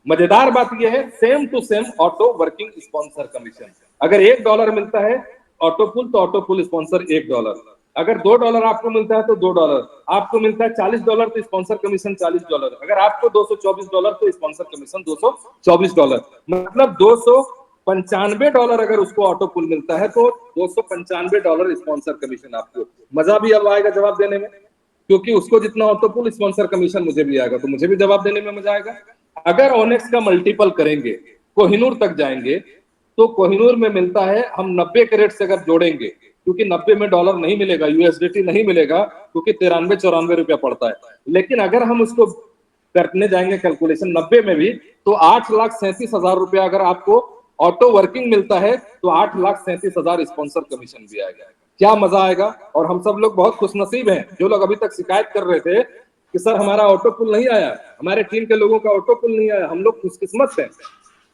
मजेदार बात यह है, same to same auto working sponsor commission. अगर $1 मिलता है ऑटो पुल तो ऑटो पुल स्पॉन्सर $1, अगर $2 आपको मिलता है तो $2, आपको मिलता है $40 तो स्पॉन्सर कमीशन $40, अगर आपको $224 तो स्पॉन्सर कमीशन $224। मतलब $295 अगर उसको ऑटो पुल मिलता है तो $295 स्पॉन्सर कमीशन आपको। मजा भी अब आएगा जवाब देने में, क्योंकि उसको जितना ऑटो पुल स्पॉन्सर कमीशन मुझे भी आएगा, तो मुझे भी जवाब देने में मजा आएगा। अगर ऑनेक्स का मल्टीपल करेंगे, कोहिनूर तक जाएंगे, तो कोहिनूर में मिलता है, हम 90 के रेट से अगर जोड़ेंगे, क्योंकि 90 में डॉलर नहीं मिलेगा, यूएसडीटी नहीं मिलेगा, क्योंकि 93-94 रुपया पड़ता है। लेकिन अगर हम उसको करने जाएंगे कैलकुलेशन 90 में भी, तो 8,37,000 रुपया अगर आपको ऑटो वर्किंग मिलता है तो 8,37,000 स्पॉन्सर कमीशन भी आएगा। क्या मजा आएगा। और हम सब लोग बहुत खुशनसीब हैं, जो लोग अभी तक शिकायत कर रहे थे कि सर हमारा ऑटो पुल नहीं आया, हमारे टीम के लोगों का ऑटो पुल नहीं आया, हम लोग खुशकिस्मत हैं,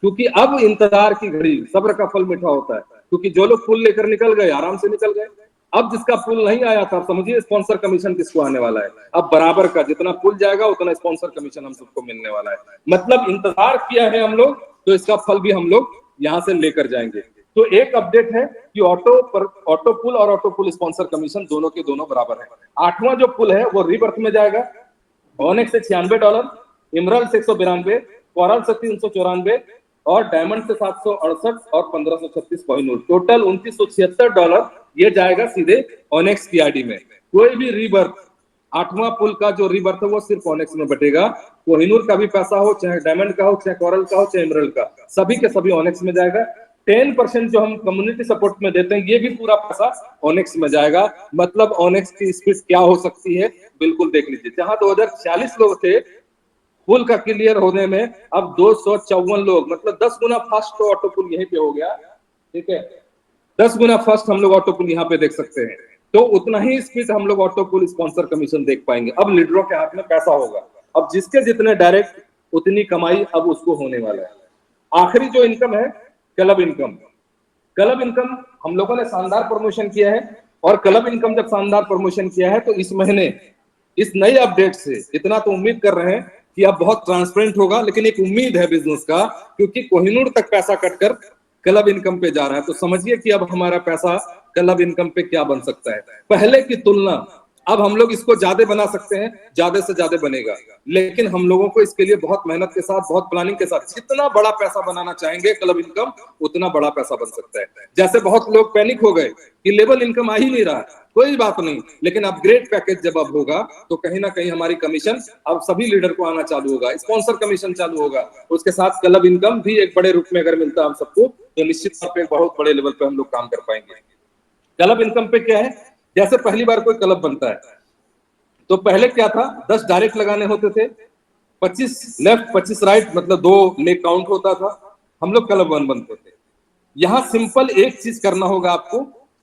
क्योंकि अब इंतजार की घड़ी, सब्र का फल मीठा होता है। क्योंकि जो लोग पुल लेकर निकल गए आराम से निकल गए। अब जिसका पुल नहीं आया था, समझिए स्पॉन्सर कमीशन किसको आने वाला है, अब बराबर का, जितना पुल जाएगा उतना स्पॉन्सर कमीशन हम सबको मिलने वाला है। मतलब इंतजार किया है हम लोग, तो इसका फल भी हम लोग यहाँ से लेकर जाएंगे। तो एक अपडेट है कि ऑटो पुल और ऑटो पुल स्पॉन्सर कमीशन दोनों के दोनों बराबर है। 8वां जो पुल है वो रीबर्थ में जाएगा, ऑनेक्स से $96, इमराल से 192, कोरल से 394, और डायमंड से 768 और 1536 कोहिनूर, टोटल $2,976 ये जाएगा सीधे ऑनेक्स की आईडी में। कोई भी रीबर्थ 8वां पुल का जो रीबर्थ है वो सिर्फ ऑनेक्स में बटेगा। कोहिनूर का भी पैसा हो, चाहे डायमंड का हो, चाहे कोरल का हो, चाहे एमरल्ड का, सभी के सभी ऑनेक्स में जाएगा। 10% जो हम कम्युनिटी सपोर्ट में देते हैं, ये भी पूरा पैसा ऑनेक्स में जाएगा। मतलब ऑनेक्स की स्पीड क्या हो सकती है, बिल्कुल देख लीजिए। जहां 2046 लोग थे पुल का क्लियर होने में, अब 254 लोग, मतलब 10 गुना फास्ट तो ऑटो पुल यहीं पे हो गया। ठीक है, 10 गुना फास्ट हम लोग ऑटो पुल यहाँ पे देख सकते हैं। तो उतना ही स्पीड हम लोग ऑटो पुल स्पॉन्सर कमीशन देख पाएंगे। अब लीडरों के हाथ में पैसा होगा, अब जिसके जितने डायरेक्ट उतनी कमाई अब उसको होने वाला है। आखिरी जो इनकम है क्लब इनकम। क्लब इनकम हम लोगों ने शानदार प्रमोशन किया है, और क्लब इनकम जब शानदार प्रमोशन किया है तो इस महीने इस नए अपडेट से इतना तो उम्मीद कर रहे हैं कि अब बहुत ट्रांसपेरेंट होगा, लेकिन एक उम्मीद है बिजनेस का, क्योंकि कोहिनूर तक पैसा कटकर क्लब इनकम पे जा रहा है। तो समझिए कि अब हमारा पैसा क्लब इनकम पे क्या बन सकता है। पहले की तुलना अब हम लोग इसको ज्यादा बना सकते हैं, ज्यादा से ज्यादा बनेगा, लेकिन हम लोगों को इसके लिए बहुत मेहनत के साथ, बहुत प्लानिंग के साथ, जितना बड़ा पैसा बनाना चाहेंगे क्लब इनकम, उतना बड़ा पैसा बन सकता है। जैसे बहुत लोग पैनिक हो गए कि लेवल इनकम आ ही नहीं रहा, कोई बात नहीं, लेकिन अपग्रेड पैकेज जब अब होगा तो कहीं ना कहीं हमारी कमीशन अब सभी लीडर को आना चालू होगा, स्पॉन्सर कमीशन चालू होगा, उसके साथ क्लब इनकम भी एक बड़े रूप में अगर मिलता है हम सबको, तो निश्चित तौर पर बहुत बड़े लेवल पे हम लोग काम कर पाएंगे। क्लब इनकम पे क्या है, जैसे पहली बार कोई क्लब बनता है तो पहले क्या था, 10 डायरेक्ट लगाने होते थे, 25 लेफ्ट 25 राइट, मतलब 2 लेग काउंट होता था, हम लोग क्लब 1 बनते थे। यहां सिंपल एक चीज करना होगा आपको,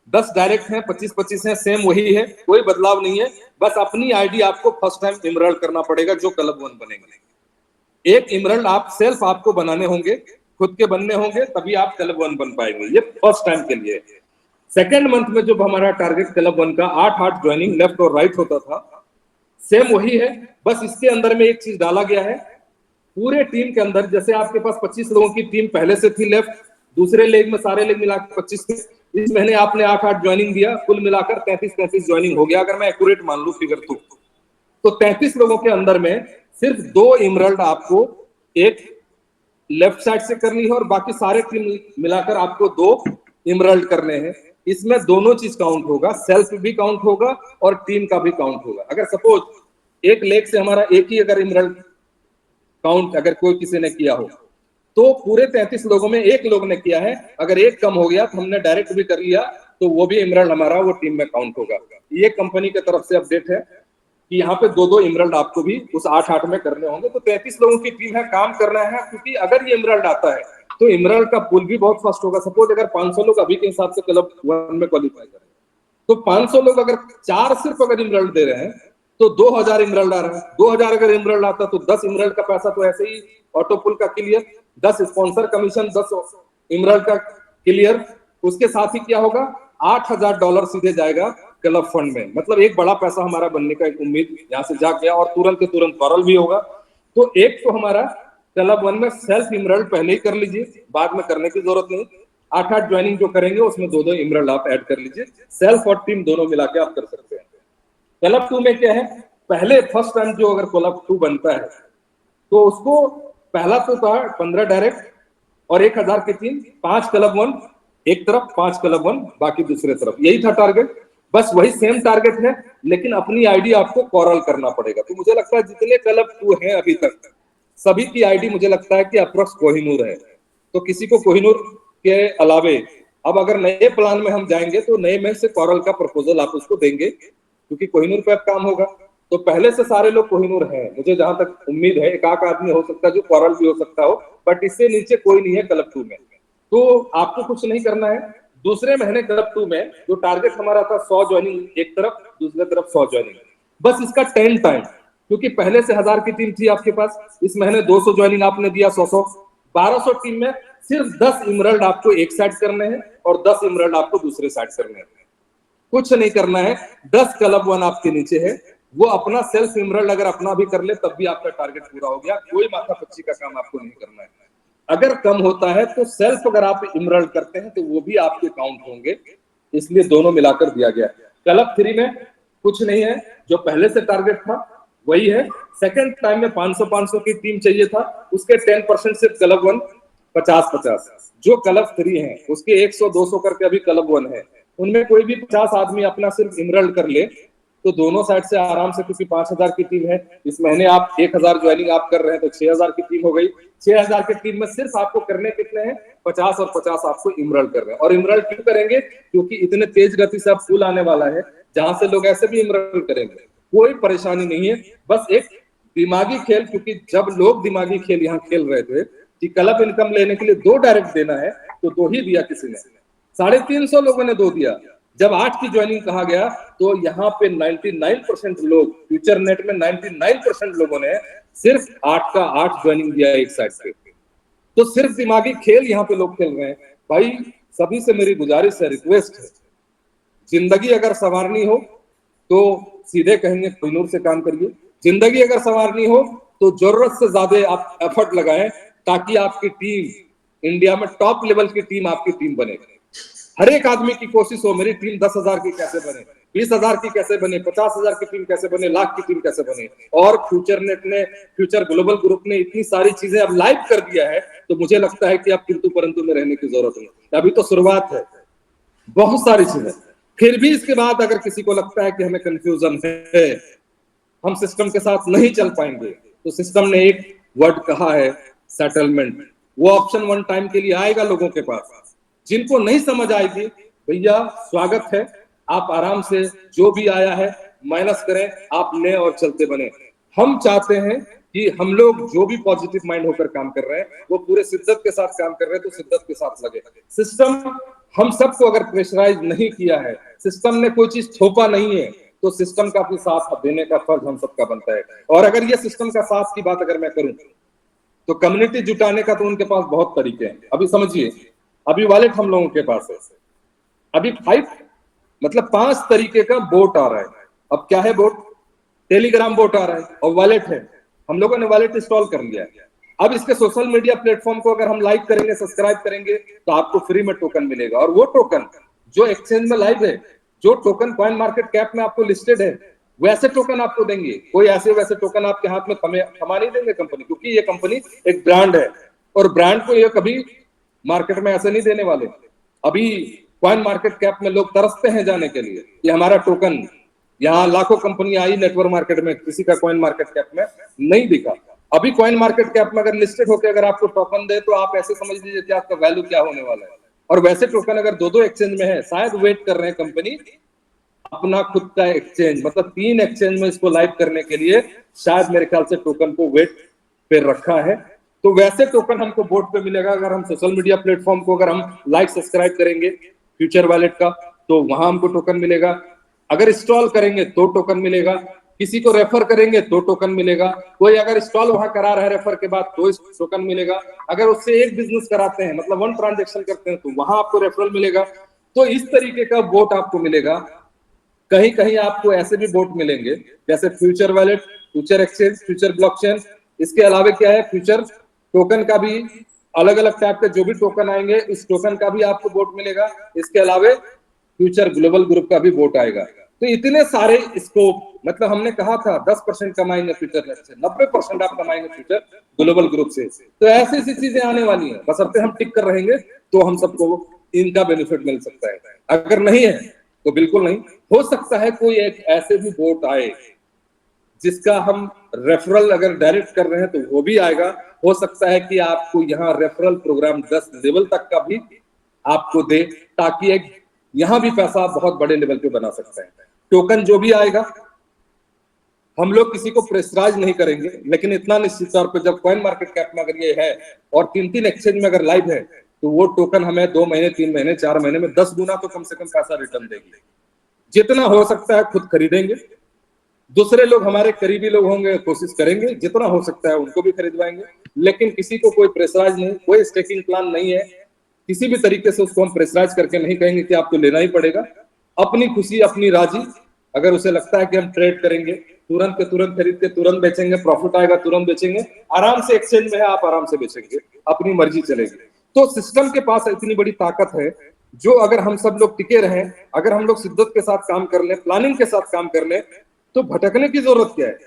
10 डायरेक्ट हैं, 25-25 हैं, सेम वही है, कोई बदलाव नहीं है। बस अपनी आईडी आपको फर्स्ट टाइम इमरल्ड करना पड़ेगा जो क्लब 1 बनेंगे। एक इमरल्ड आप सेल्फ आपको बनाने होंगे, खुद के बनने होंगे, तभी आप क्लब 1 बन पाएंगे, ये फर्स्ट टाइम के लिए। सेकेंड मंथ में जब हमारा टारगेट क्लब 1 का 8 ज्वाइनिंग लेफ्ट और राइट होता था, सेम वही है, बस इसके अंदर में एक चीज डाला गया है। पूरे टीम के अंदर जैसे आपके पास 25 लोगों की टीम पहले से थी लेफ्ट, दूसरे लेग में सारे लेग मिलाकर 25 थे, इस महीने आपने 8 ज्वाइनिंग दिया, कुल मिलाकर 33 ज्वाइनिंग हो गया, अगर मैं एक्यूरेट मान लू फिगर तो 33 लोगों के अंदर में सिर्फ 2 इमरल्ड आपको एक लेफ्ट साइड से करनी है, और बाकी सारे टीम मिलाकर आपको 2 इमरल्ड करने हैं। इसमें दोनों चीज काउंट होगा, सेल्फ भी काउंट होगा और टीम का भी काउंट होगा। अगर सपोज एक लेग से हमारा एक ही अगर इमरल्ड काउंट अगर कोई किसी ने किया हो, तो पूरे 33 लोगों में एक लोग ने किया है, अगर एक कम हो गया तो हमने डायरेक्ट भी कर लिया, तो वो भी इमरल्ड हमारा वो टीम में काउंट होगा। ये कंपनी की तरफ से अपडेट है कि यहाँ पे 2-2 इमरल्ड आपको भी उस 8-8 में करने होंगे। तो 33 लोगों की टीम है, काम करना है, क्योंकि अगर ये इमरल्ड आता है तो इमरल्ड का पुल भी बहुत फास्ट होगा। सपोज अगर 500 लोग अभी के हिसाब से क्लब 1 में क्वालिफाई करें, तो 500 लोग अगर 4 सिर्फ अगर इमरल्ड दे रहे हैं तो 2000 इमरल्ड आ रहा है। 2000 अगर इमरल्ड आता तो 10 इमरल्ड का पैसा तो ऐसे ही ऑटो पुल का क्लियर, 10 स्पॉन्सर कमीशन, 10 इमरल्ड का क्लियर, उसके साथ ही क्या होगा, $8000 सीधे जाएगा क्लब फंड में। मतलब एक बड़ा पैसा हमारा बनने का एक उम्मीद यहाँ से जा गया, और तुरंत के तुरंत वायरल भी होगा। तो एक तो हमारा क्लब 1 में सेल्फ इमरल्ड पहले ही कर लीजिए, बाद में करने की जरूरत नहीं। 8-8 ज्वाइनिंग जो करेंगे उसमें 2-2 इमरल्ड आप ऐड कर लीजिए, सेल्फ और टीम दोनों मिला के आप कर सकते हैं। क्लब 2 में क्या है, पहले फर्स्ट टाइम जो अगर क्लब 2 बनता है तो उसको पहला तो था 15 डायरेक्ट और 1000 की टीम, 5 क्लब 1 एक तरफ, 5 क्लब 1 बाकी दूसरे तरफ, यही था टारगेट। बस वही सेम टारगेट है, लेकिन अपनी आईडी आपको कॉरल करना पड़ेगा। तो मुझे लगता है जितने क्लब 2 हैं अभी तक, सभी की आईडी मुझे लगता है कि अप्रोक्स कोहिनूर है। तो किसी को कोहिनूर के अलावे अब अगर नए प्लान में हम जाएंगे तो नए में से कॉरल का प्रपोजल आप उसको देंगे, क्योंकि कोहिनूर पे अब काम होगा। तो पहले से सारे लोग कोहिनूर हैं, मुझे जहां तक उम्मीद है, एक आध आदमी हो सकता है जो कॉरल भी हो सकता हो, बट इससे नीचे कोई नहीं है क्लब 2 में। तो आपको कुछ नहीं करना है। दूसरे महीने क्लब 2 में जो टारगेट हमारा था 100 ज्वाइनिंग एक तरफ, दूसरे तरफ 100 ज्वाइनिंग, बस इसका 10 टाइम, क्योंकि पहले से 1000 की टीम थी आपके पास, इस महीने 200 ज्वाइनिंग आपने दिया, 100 1200 टीम में सिर्फ 10 इमरल्ड आपको एक साइड करने हैं और 10 इमरल्ड आपको दूसरे साइड करने हैं। कुछ नहीं करना है, 10 क्लब 1 आपके नीचे है, वो अपना सेल्फ इमरल्ड अगर अपना भी कर ले तब भी आपका टारगेट पूरा हो गया। कोई माथा पच्ची का काम आपको नहीं करना है। अगर कम होता है तो सेल्फ अगर आप इमरल्ड करते हैं तो वो भी आपके काउंट होंगे, इसलिए दोनों मिलाकर दिया गया। क्लब 3 में कुछ नहीं है, जो पहले से टारगेट था वही है। सेकंड टाइम में 500-500 की टीम चाहिए था, उसके 10% से क्लब 1 50-50, जो क्लब 3 है उसके 100-200 करके अभी क्लब 1 है, उनमें कोई भी 50 आदमी अपना सिर्फ इमरल्ड कर ले तो दोनों साइड से आराम से, क्योंकि 5,000 की टीम है, इस महीने आप 1,000 ज्वाइनिंग आप कर रहे हैं तो 6,000 की टीम हो गई। 6,000 की टीम में सिर्फ आपको करने कितने हैं? 50 और 50 आपको इमरल कर रहे हैं। और इमरल क्यों करेंगे? क्योंकि इतने तेज गति से अब फूल आने वाला है जहां से लोग ऐसे भी इमरल करेंगे, कोई परेशानी नहीं है। बस एक दिमागी खेल, क्योंकि जब लोग दिमागी खेल यहाँ खेल रहे थे कि क्लब इनकम लेने के लिए 2 डायरेक्ट देना है, तो 2 ही दिया किसी ने, 350 लोगों ने 2 दिया। जब 8 की ज्वाइनिंग कहा गया तो यहाँ पे 99% लोग, फ्यूचर नेट में 99% लोगों ने सिर्फ 8 का 8 ज्वाइनिंग दिया एक साइड पे। तो सिर्फ दिमागी खेल यहाँ पे लोग खेल रहे हैं। भाई सभी से मेरी गुजारिश है, रिक्वेस्ट है, जिंदगी अगर संवारनी हो तो सीधे कहेंगे कोहिनूर से काम करिए। जिंदगी अगर संवारनी हो तो जरूरत से ज्यादा आप एफर्ट लगाएं, ताकि आपकी टीम इंडिया में टॉप लेवल की टीम आपकी टीम बने। हर एक आदमी की कोशिश हो मेरी टीम 10,000 की कैसे बने, 20,000 की कैसे बने, 50,000 की टीम कैसे बने, लाख की टीम कैसे बने। और फ्यूचर नेट ने, फ्यूचर ग्लोबल ग्रुप ने इतनी सारी चीजें अब लाइव कर दिया है, तो मुझे लगता है कि अब किंतु परंतु में रहने की जरूरत नहीं, अभी तो शुरुआत है, बहुत सारी चीजें। फिर भी इसके बाद अगर किसी को लगता है कि हमें कंफ्यूजन है, हम सिस्टम के साथ नहीं चल पाएंगे, तो सिस्टम ने एक वर्ड कहा है, सेटलमेंट। वो ऑप्शन 1 टाइम के लिए आएगा लोगों के पास। जिनको नहीं समझ आएगी, भैया स्वागत है, आप आराम से जो भी आया है माइनस करें, आप ले और चलते बने। हम चाहते हैं कि हम लोग जो भी पॉजिटिव माइंड होकर काम कर रहे हैं वो पूरे शिद्दत के साथ काम कर रहे हैं, तो शिद्दत के साथ लगे। सिस्टम हम सबको अगर प्रेशराइज नहीं किया है, सिस्टम ने कोई चीज थोपा नहीं है, तो सिस्टम का भी साथ देने का फर्ज हम सबका बनता है। और अगर ये सिस्टम का साथ की बात अगर मैं करूं तो कम्युनिटी जुटाने का तो उनके पास बहुत तरीके हैं। अभी समझिए, अभी वॉलेट हम लोगों के पास है, अभी 5 तरीके का बोट आ रहा है। अब क्या है बोट? टेलीग्राम बोट आ रहा है और वॉलेट है, हम लोगों ने वॉलेट इंस्टॉल कर लिया है। अब इसके सोशल मीडिया प्लेटफॉर्म को अगर हम लाइक करेंगे, सब्सक्राइब करेंगे, तो आपको फ्री में टोकन मिलेगा। और वो टोकन जो एक्सचेंज में लाइव है, जो टोकन कॉइन मार्केट कैप में आपको लिस्टेड है, वैसे टोकन आपको देंगे। कोई ऐसे वैसे टोकन आपके हाथ में थमा नहीं देंगे कंपनी, क्योंकि ये कंपनी एक ब्रांड है और ब्रांड को ये कभी मार्केट में ऐसे नहीं देने वाले। अभी कॉइन मार्केट कैप में लोग तरसते हैं जाने के लिए कि हमारा टोकन, यहाँ लाखों कंपनी आई नेटवर्क मार्केट में, किसी का कॉइन मार्केट कैप में नहीं दिखा। अभी कॉइन मार्केट कैप में अगर लिस्टेड होकर अगर आपको टोकन दे, तो आप ऐसे समझ लीजिए कि आपका वैल्यू क्या होने वाला है। और वैसे टोकन अगर 2-2 एक्सचेंज में है, शायद वेट कर रहे हैं कंपनी अपना खुद का एक्सचेंज, मतलब 3 एक्सचेंज में इसको लाइव करने के लिए शायद मेरे ख्याल से टोकन को वेट पे रखा है। तो वैसे टोकन हमको बोर्ड पे मिलेगा अगर हम सोशल मीडिया प्लेटफॉर्म को अगर हम लाइक सब्सक्राइब करेंगे फ्यूचर वॉलेट का, तो वहां हमको टोकन मिलेगा। अगर इंस्टॉल करेंगे तो टोकन मिलेगा, किसी को रेफर करेंगे तो टोकन मिलेगा, कोई अगर इंस्टॉल वहां करा रहा है रेफर के बाद तो टोकन मिलेगा, अगर उससे एक बिजनेस कराते हैं मतलब 1 ट्रांजेक्शन करते हैं तो वहां आपको रेफरल मिलेगा। तो इस तरीके का बोट आपको मिलेगा। कहीं कहीं आपको ऐसे भी बोट मिलेंगे जैसे future wallet, future exchange, future blockchain. इसके अलावा क्या है, फ्यूचर टोकन का भी अलग अलग टाइप के जो भी टोकन आएंगे, इस टोकन का भी आपको बोट मिलेगा। इसके अलावा फ्यूचर ग्लोबल ग्रुप का भी बोट आएगा। तो इतने सारे स्कोप, मतलब हमने कहा था 10% कमाएंगे फ्यूचर नेट से, 90% आप कमाएंगे फ्यूचर ग्लोबल ग्रुप से। तो ऐसी ऐसी चीजें आने वाली हैं, बस अब हम टिक कर रहेंगे तो हम सबको इनका बेनिफिट मिल सकता है। अगर नहीं है तो बिल्कुल नहीं। हो सकता है कोई एक ऐसे भी बोट आए जिसका हम रेफरल अगर डायरेक्ट कर रहे हैं तो वो भी आएगा। हो सकता है कि आपको यहाँ रेफरल प्रोग्राम 10 लेवल तक का भी आपको दे, ताकि एक यहाँ भी पैसा बहुत बड़े लेवल पे बना सकते हैं। टोकन जो भी आएगा हम लोग किसी को प्रेशराइज नहीं करेंगे, लेकिन इतना निश्चित तौर पे जब कॉइन मार्केट कैप में अगर ये है और 3-3 एक्सचेंज में अगर लाइव है, तो वो टोकन हमें 2 महीने, 3 महीने, 4 महीने में 10 गुना तो कम से कम पैसा रिटर्न देगी। जितना हो सकता है खुद खरीदेंगे, दूसरे लोग हमारे करीबी लोग होंगे कोशिश करेंगे जितना हो सकता है उनको भी खरीदवाएंगे, लेकिन किसी को कोई प्रेशराइज नहीं, कोई स्टेकिंग प्लान नहीं है। किसी भी तरीके से उसको हम प्रेशराइज करके नहीं कहेंगे कि आपको लेना ही पड़ेगा। अपनी खुशी अपनी राजी, अगर उसे लगता है कि हम ट्रेड करेंगे, तुरंत के तुरंत खरीद के तुरंत बेचेंगे, प्रॉफिट आएगा तुरंत बेचेंगे, आराम से एक्सचेंज में है आप आराम से बेचेंगे, अपनी मर्जी चलेगी। तो सिस्टम के पास इतनी बड़ी ताकत है, जो अगर हम सब लोग टिके रहें, अगर हम लोग शिद्दत के साथ काम कर लें, प्लानिंग के साथ काम कर लें, तो भटकने की जरूरत क्या है।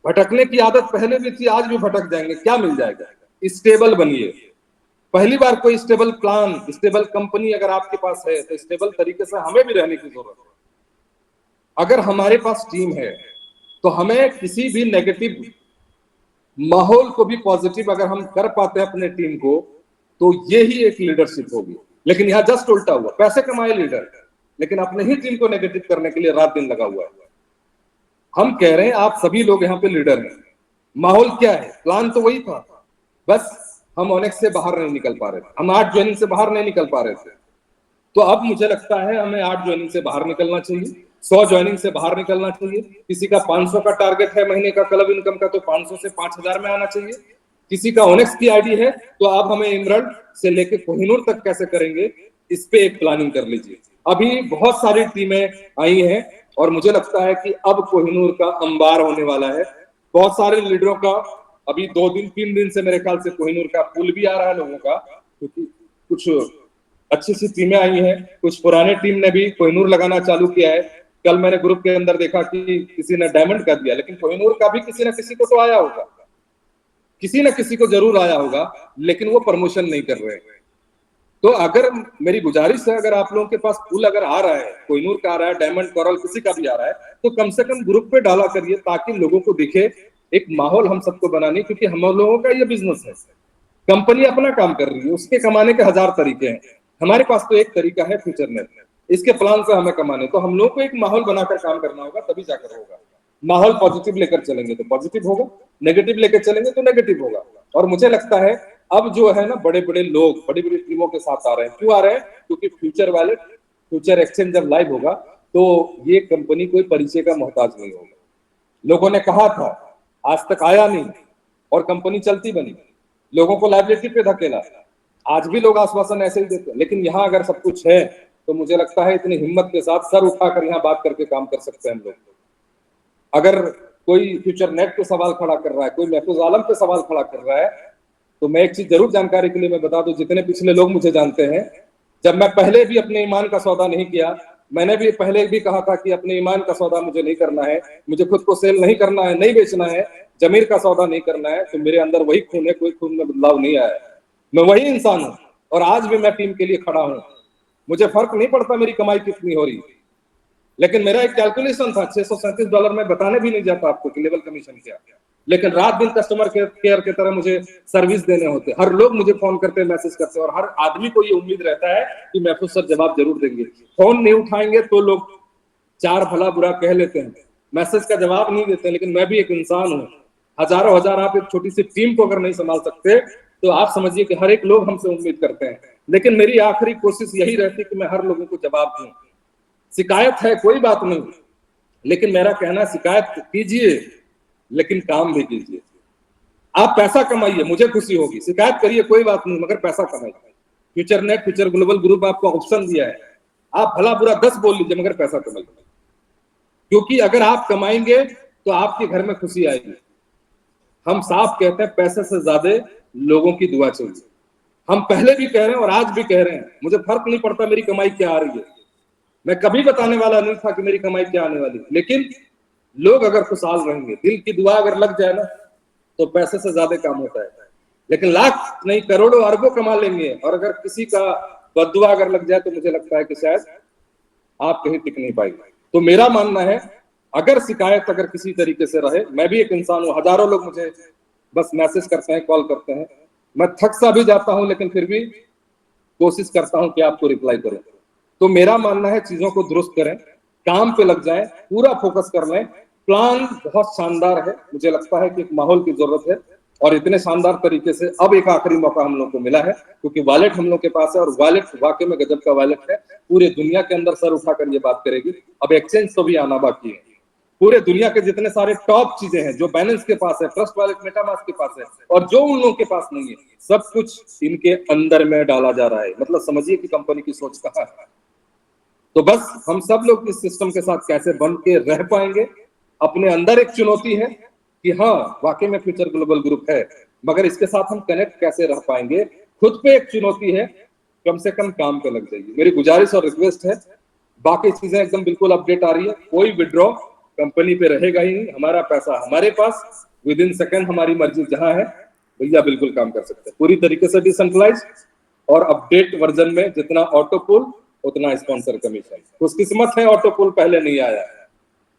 भटकने की आदत पहले भी थी, आज भी भटक जाएंगे, क्या मिल जाएगा। स्टेबल बनिए। पहली बार कोई स्टेबल प्लान, स्टेबल कंपनी अगर आपके पास है तो स्टेबल तरीके से हमें भी रहने की जरूरत है। अगर हमारे पास टीम है तो हमें किसी भी नेगेटिव माहौल को भी पॉजिटिव अगर हम कर पाते हैं अपने टीम को, तो ये ही एक लीडरशिप होगी। लेकिन यहाँ जस्ट उल्टा हुआ, पैसे कमाए लीडर, लेकिन अपने ही टीम को नेगेटिव करने के लिए रात दिन लगा हुआ है। हम कह रहे हैं आप सभी लोग यहाँ पे लीडर हैं, माहौल क्या है, प्लान तो वही था, बस हम ओनेक्स से बाहर नहीं निकल पा रहे थे, हम 8 ज्वाइनिंग से बाहर नहीं निकल पा रहे थे। तो अब मुझे लगता है हमें 8 ज्वाइनिंग से बाहर निकलना चाहिए, 100 ज्वाइनिंग से बाहर निकलना चाहिए। किसी का 500 का टारगेट है महीने का क्लब इनकम का, तो 500 से 5000 में आना चाहिए। किसी का ओनेक्स की आईडी है तो आप हमें इमरल्ड से लेके कोहिनूर तक कैसे करेंगे, इस पे एक प्लानिंग कर लीजिए। अभी बहुत सारी टीमें आई हैं और मुझे लगता है कि अब कोहिनूर का अंबार होने वाला है। बहुत सारे लीडरों का अभी 2 दिन 3 दिन से मेरे ख्याल से कोहिनूर का पुल भी आ रहा है लोगों का, क्योंकि कुछ अच्छी सी टीमें आई हैं, कुछ पुराने टीम ने भी कोहिनूर लगाना चालू किया है। कल मैंने ग्रुप के अंदर देखा कि किसी ने डायमंड कर दिया, लेकिन कोहिनूर का भी किसी ना किसी को तो आया होगा, किसी ना किसी को जरूर आया होगा, लेकिन वो प्रमोशन नहीं कर रहे हैं। तो अगर मेरी गुजारिश है, अगर आप लोगों के पास पुल अगर आ रहा है, कोहिनूर का आ रहा है, डायमंड कोरल किसी का भी आ रहा है, तो कम से कम ग्रुप पे डाला करिए ताकि लोगों को दिखे, एक माहौल हम सबको बनाने, क्योंकि हम लोगों का ये बिजनेस है। कंपनी अपना काम कर रही है, उसके कमाने के 1000 तरीके हैं, हमारे पास तो एक तरीका है फ्यूचर नेट, इसके प्लान से हमें कमाने। तो हम लोग को एक माहौल बनाकर काम करना होगा, तभी जाकर होगा। माहौल पॉजिटिव लेकर चलेंगे तो पॉजिटिव होगा, नेगेटिव लेकर चलेंगे तो नेगेटिव होगा। और मुझे लगता है अब जो है ना, बड़े बड़े लोग बड़ी बड़ी टीमों के साथ आ रहे हैं। क्यों आ रहे हैं? क्योंकि फ्यूचर वैलेट, फ्यूचर एक्सचेंज जब लाइव होगा तो ये कंपनी कोई परिचय का मोहताज नहीं होगा। लोगों ने कहा था, आज तक आया नहीं और कंपनी चलती बनी, लोगों को लाइबिलिटी पे धकेला। आज भी लोग आश्वासन ऐसे ही देते हैं, लेकिन यहाँ अगर सब कुछ है तो मुझे लगता है इतनी हिम्मत के साथ सर उठाकर यहाँ बात करके काम कर सकते हैं हम लोग। अगर कोई फ्यूचर नेट पे सवाल खड़ा कर रहा है, कोई महफूज आलम पे सवाल खड़ा कर रहा है, तो मैं एक चीज जरूर जानकारी के लिए मैं बता दूं, जितने पिछले लोग मुझे जानते हैं, जब मैं पहले भी अपने ईमान का सौदा नहीं किया, मैंने भी पहले भी कहा था कि अपने ईमान का सौदा मुझे नहीं करना है, मुझे खुद को सेल नहीं करना है, नहीं बेचना है, जमीर का सौदा नहीं करना है, तो मेरे अंदर वही खून है, कोई खून में बदलाव नहीं आया है। मैं वही इंसान हूं और आज भी मैं टीम के लिए खड़ा हूं। मुझे फर्क नहीं पड़ता मेरी कमाई कितनी हो रही, लेकिन मेरा एक कैलकुलेशन था, $637 में बताने भी नहीं जाता आपको कि लेवल कमीशन क्या, लेकिन रात दिन कस्टमर केयर की तरह मुझे सर्विस देने होते। हर लोग मुझे फोन करते, मैसेज करते, और हर आदमी को ये उम्मीद रहता है कि महफूज सर जवाब जरूर देंगे। फोन नहीं उठाएंगे तो लोग चार भला बुरा कह लेते हैं, मैसेज का जवाब नहीं देते, लेकिन मैं भी एक इंसान हूँ। हजारों हजार आप एक छोटी सी टीम को अगर नहीं संभाल सकते तो आप समझिए कि हर एक लोग हमसे उम्मीद करते हैं। लेकिन मेरी आखिरी कोशिश यही रहती कि मैं हर लोगों को जवाब दूं। शिकायत है कोई बात नहीं, लेकिन मेरा कहना, शिकायत कीजिए लेकिन काम भी कीजिए। आप पैसा कमाइए, मुझे खुशी होगी, शिकायत करिए कोई बात नहीं, मगर पैसा कमाइए। Future net, future global group आपको ऑप्शन दिया है, आप भला बुरा 10 बोल लीजिए, मगर पैसा कमाइए, क्योंकि अगर आप कमाएंगे तो आपके घर में खुशी आएगी। हम साफ कहते हैं, पैसे से ज्यादा लोगों की दुआ चाहिए। हम पहले भी कह रहे हैं और आज भी कह रहे हैं, मुझे फर्क नहीं पड़ता मेरी कमाई क्या आ रही है, मैं कभी बताने वाला नहीं था कि मेरी कमाई क्या आने वाली, लेकिन लोग अगर खुशहाल रहेंगे, दिल की दुआ अगर लग जाए ना, तो पैसे से ज्यादा काम होता है। लेकिन लाख नहीं करोड़ों अरबों कमा लेंगे, और अगर किसी का बद्दुआ अगर लग जाए तो मुझे लगता है कि शायद आप कहीं टिक नहीं पाएंगे। तो मेरा मानना है, अगर शिकायत अगर किसी तरीके से रहे, मैं भी एक इंसान हूं, हजारों लोग मुझे बस मैसेज करते हैं, कॉल करते हैं, मैं थक सा भी जाता हूं, लेकिन फिर भी कोशिश करता हूं कि आपको रिप्लाई करूं। तो मेरा मानना है, चीजों को दुरुस्त करें, काम पे लग जाएं, पूरा फोकस कर लें। प्लान बहुत शानदार है, मुझे लगता है कि एक माहौल की जरूरत है, और इतने शानदार तरीके से अब एक आखिरी मौका हम लोग को मिला है, क्योंकि वॉलेट हम लोग के पास है, और वॉलेट वाकई में गजब का वॉलेट है, पूरे दुनिया के अंदर सर उठाकर ये बात करेगी। अब एक्सचेंज तो भी आना बाकी है, पूरे दुनिया के जितने सारे टॉप चीजें हैं जो बैलेंस के पास है, ट्रस्ट वॉलेट, मेटामास्क के पास है, और जो उन लोगों के पास नहीं है, सब कुछ इनके अंदर में डाला जा रहा है। मतलब समझिए कि कंपनी की सोच कहाँ है। तो बस हम सब लोग इस सिस्टम के साथ कैसे बन के रह पाएंगे, अपने अंदर एक चुनौती है कि हाँ वाकई में फ्यूचर ग्लोबल ग्रुप है, मगर इसके साथ हम कनेक्ट कैसे रह पाएंगे, खुद पे एक चुनौती है। कम से कम काम पे लग जाइए, मेरी गुजारिश और रिक्वेस्ट है। बाकी चीजें एकदम बिल्कुल अपडेट आ रही है, कोई विड्रॉ कंपनी पे रहेगा ही नहीं, हमारा पैसा हमारे पास, विद इन सेकेंड हमारी मर्जी जहां है भैया बिल्कुल काम कर सकते हैं, पूरी तरीके से डिसेंट्रलाइज। और अपडेट वर्जन में जितना ऑटो पुल उतना स्पॉन्सर कमीशन, खुशकिस्मत है ऑटो पुल पहले नहीं आया है,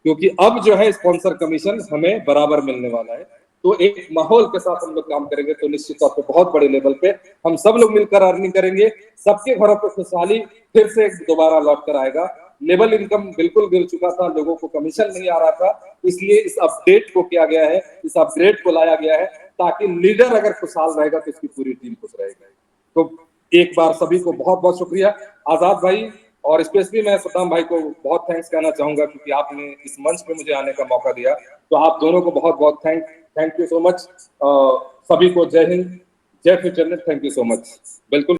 क्योंकि अब जो है स्पॉन्सर कमीशन हमें बराबर मिलने वाला है। तो एक माहौल के साथ हम लोग काम करेंगे तो निश्चित तौर पे बहुत बड़े लेवल पे हम सब लोग मिलकर अर्निंग करेंगे, सबके घरों पे खुशहाली फिर से दोबारा लौट कर आएगा। लेवल इनकम बिल्कुल गिर चुका था, लोगों को कमीशन नहीं आ रहा था, इसलिए इस अपडेट को किया गया है, इस अपग्रेड को लाया गया है ताकि लीडर अगर खुशहाल रहेगा तो इसकी पूरी टीम खुश रहेगी। तो एक बार सभी को बहुत बहुत शुक्रिया आजाद भाई, और स्पेशली मैं सद्दाम भाई को बहुत थैंक्स कहना चाहूंगा क्योंकि आपने इस मंच पे मुझे आने का मौका दिया। तो आप दोनों को बहुत बहुत थैंक यू सो मच। सभी को जय हिंद, जय फ्यूचरनेट, थैंक यू सो मच। बिल्कुल।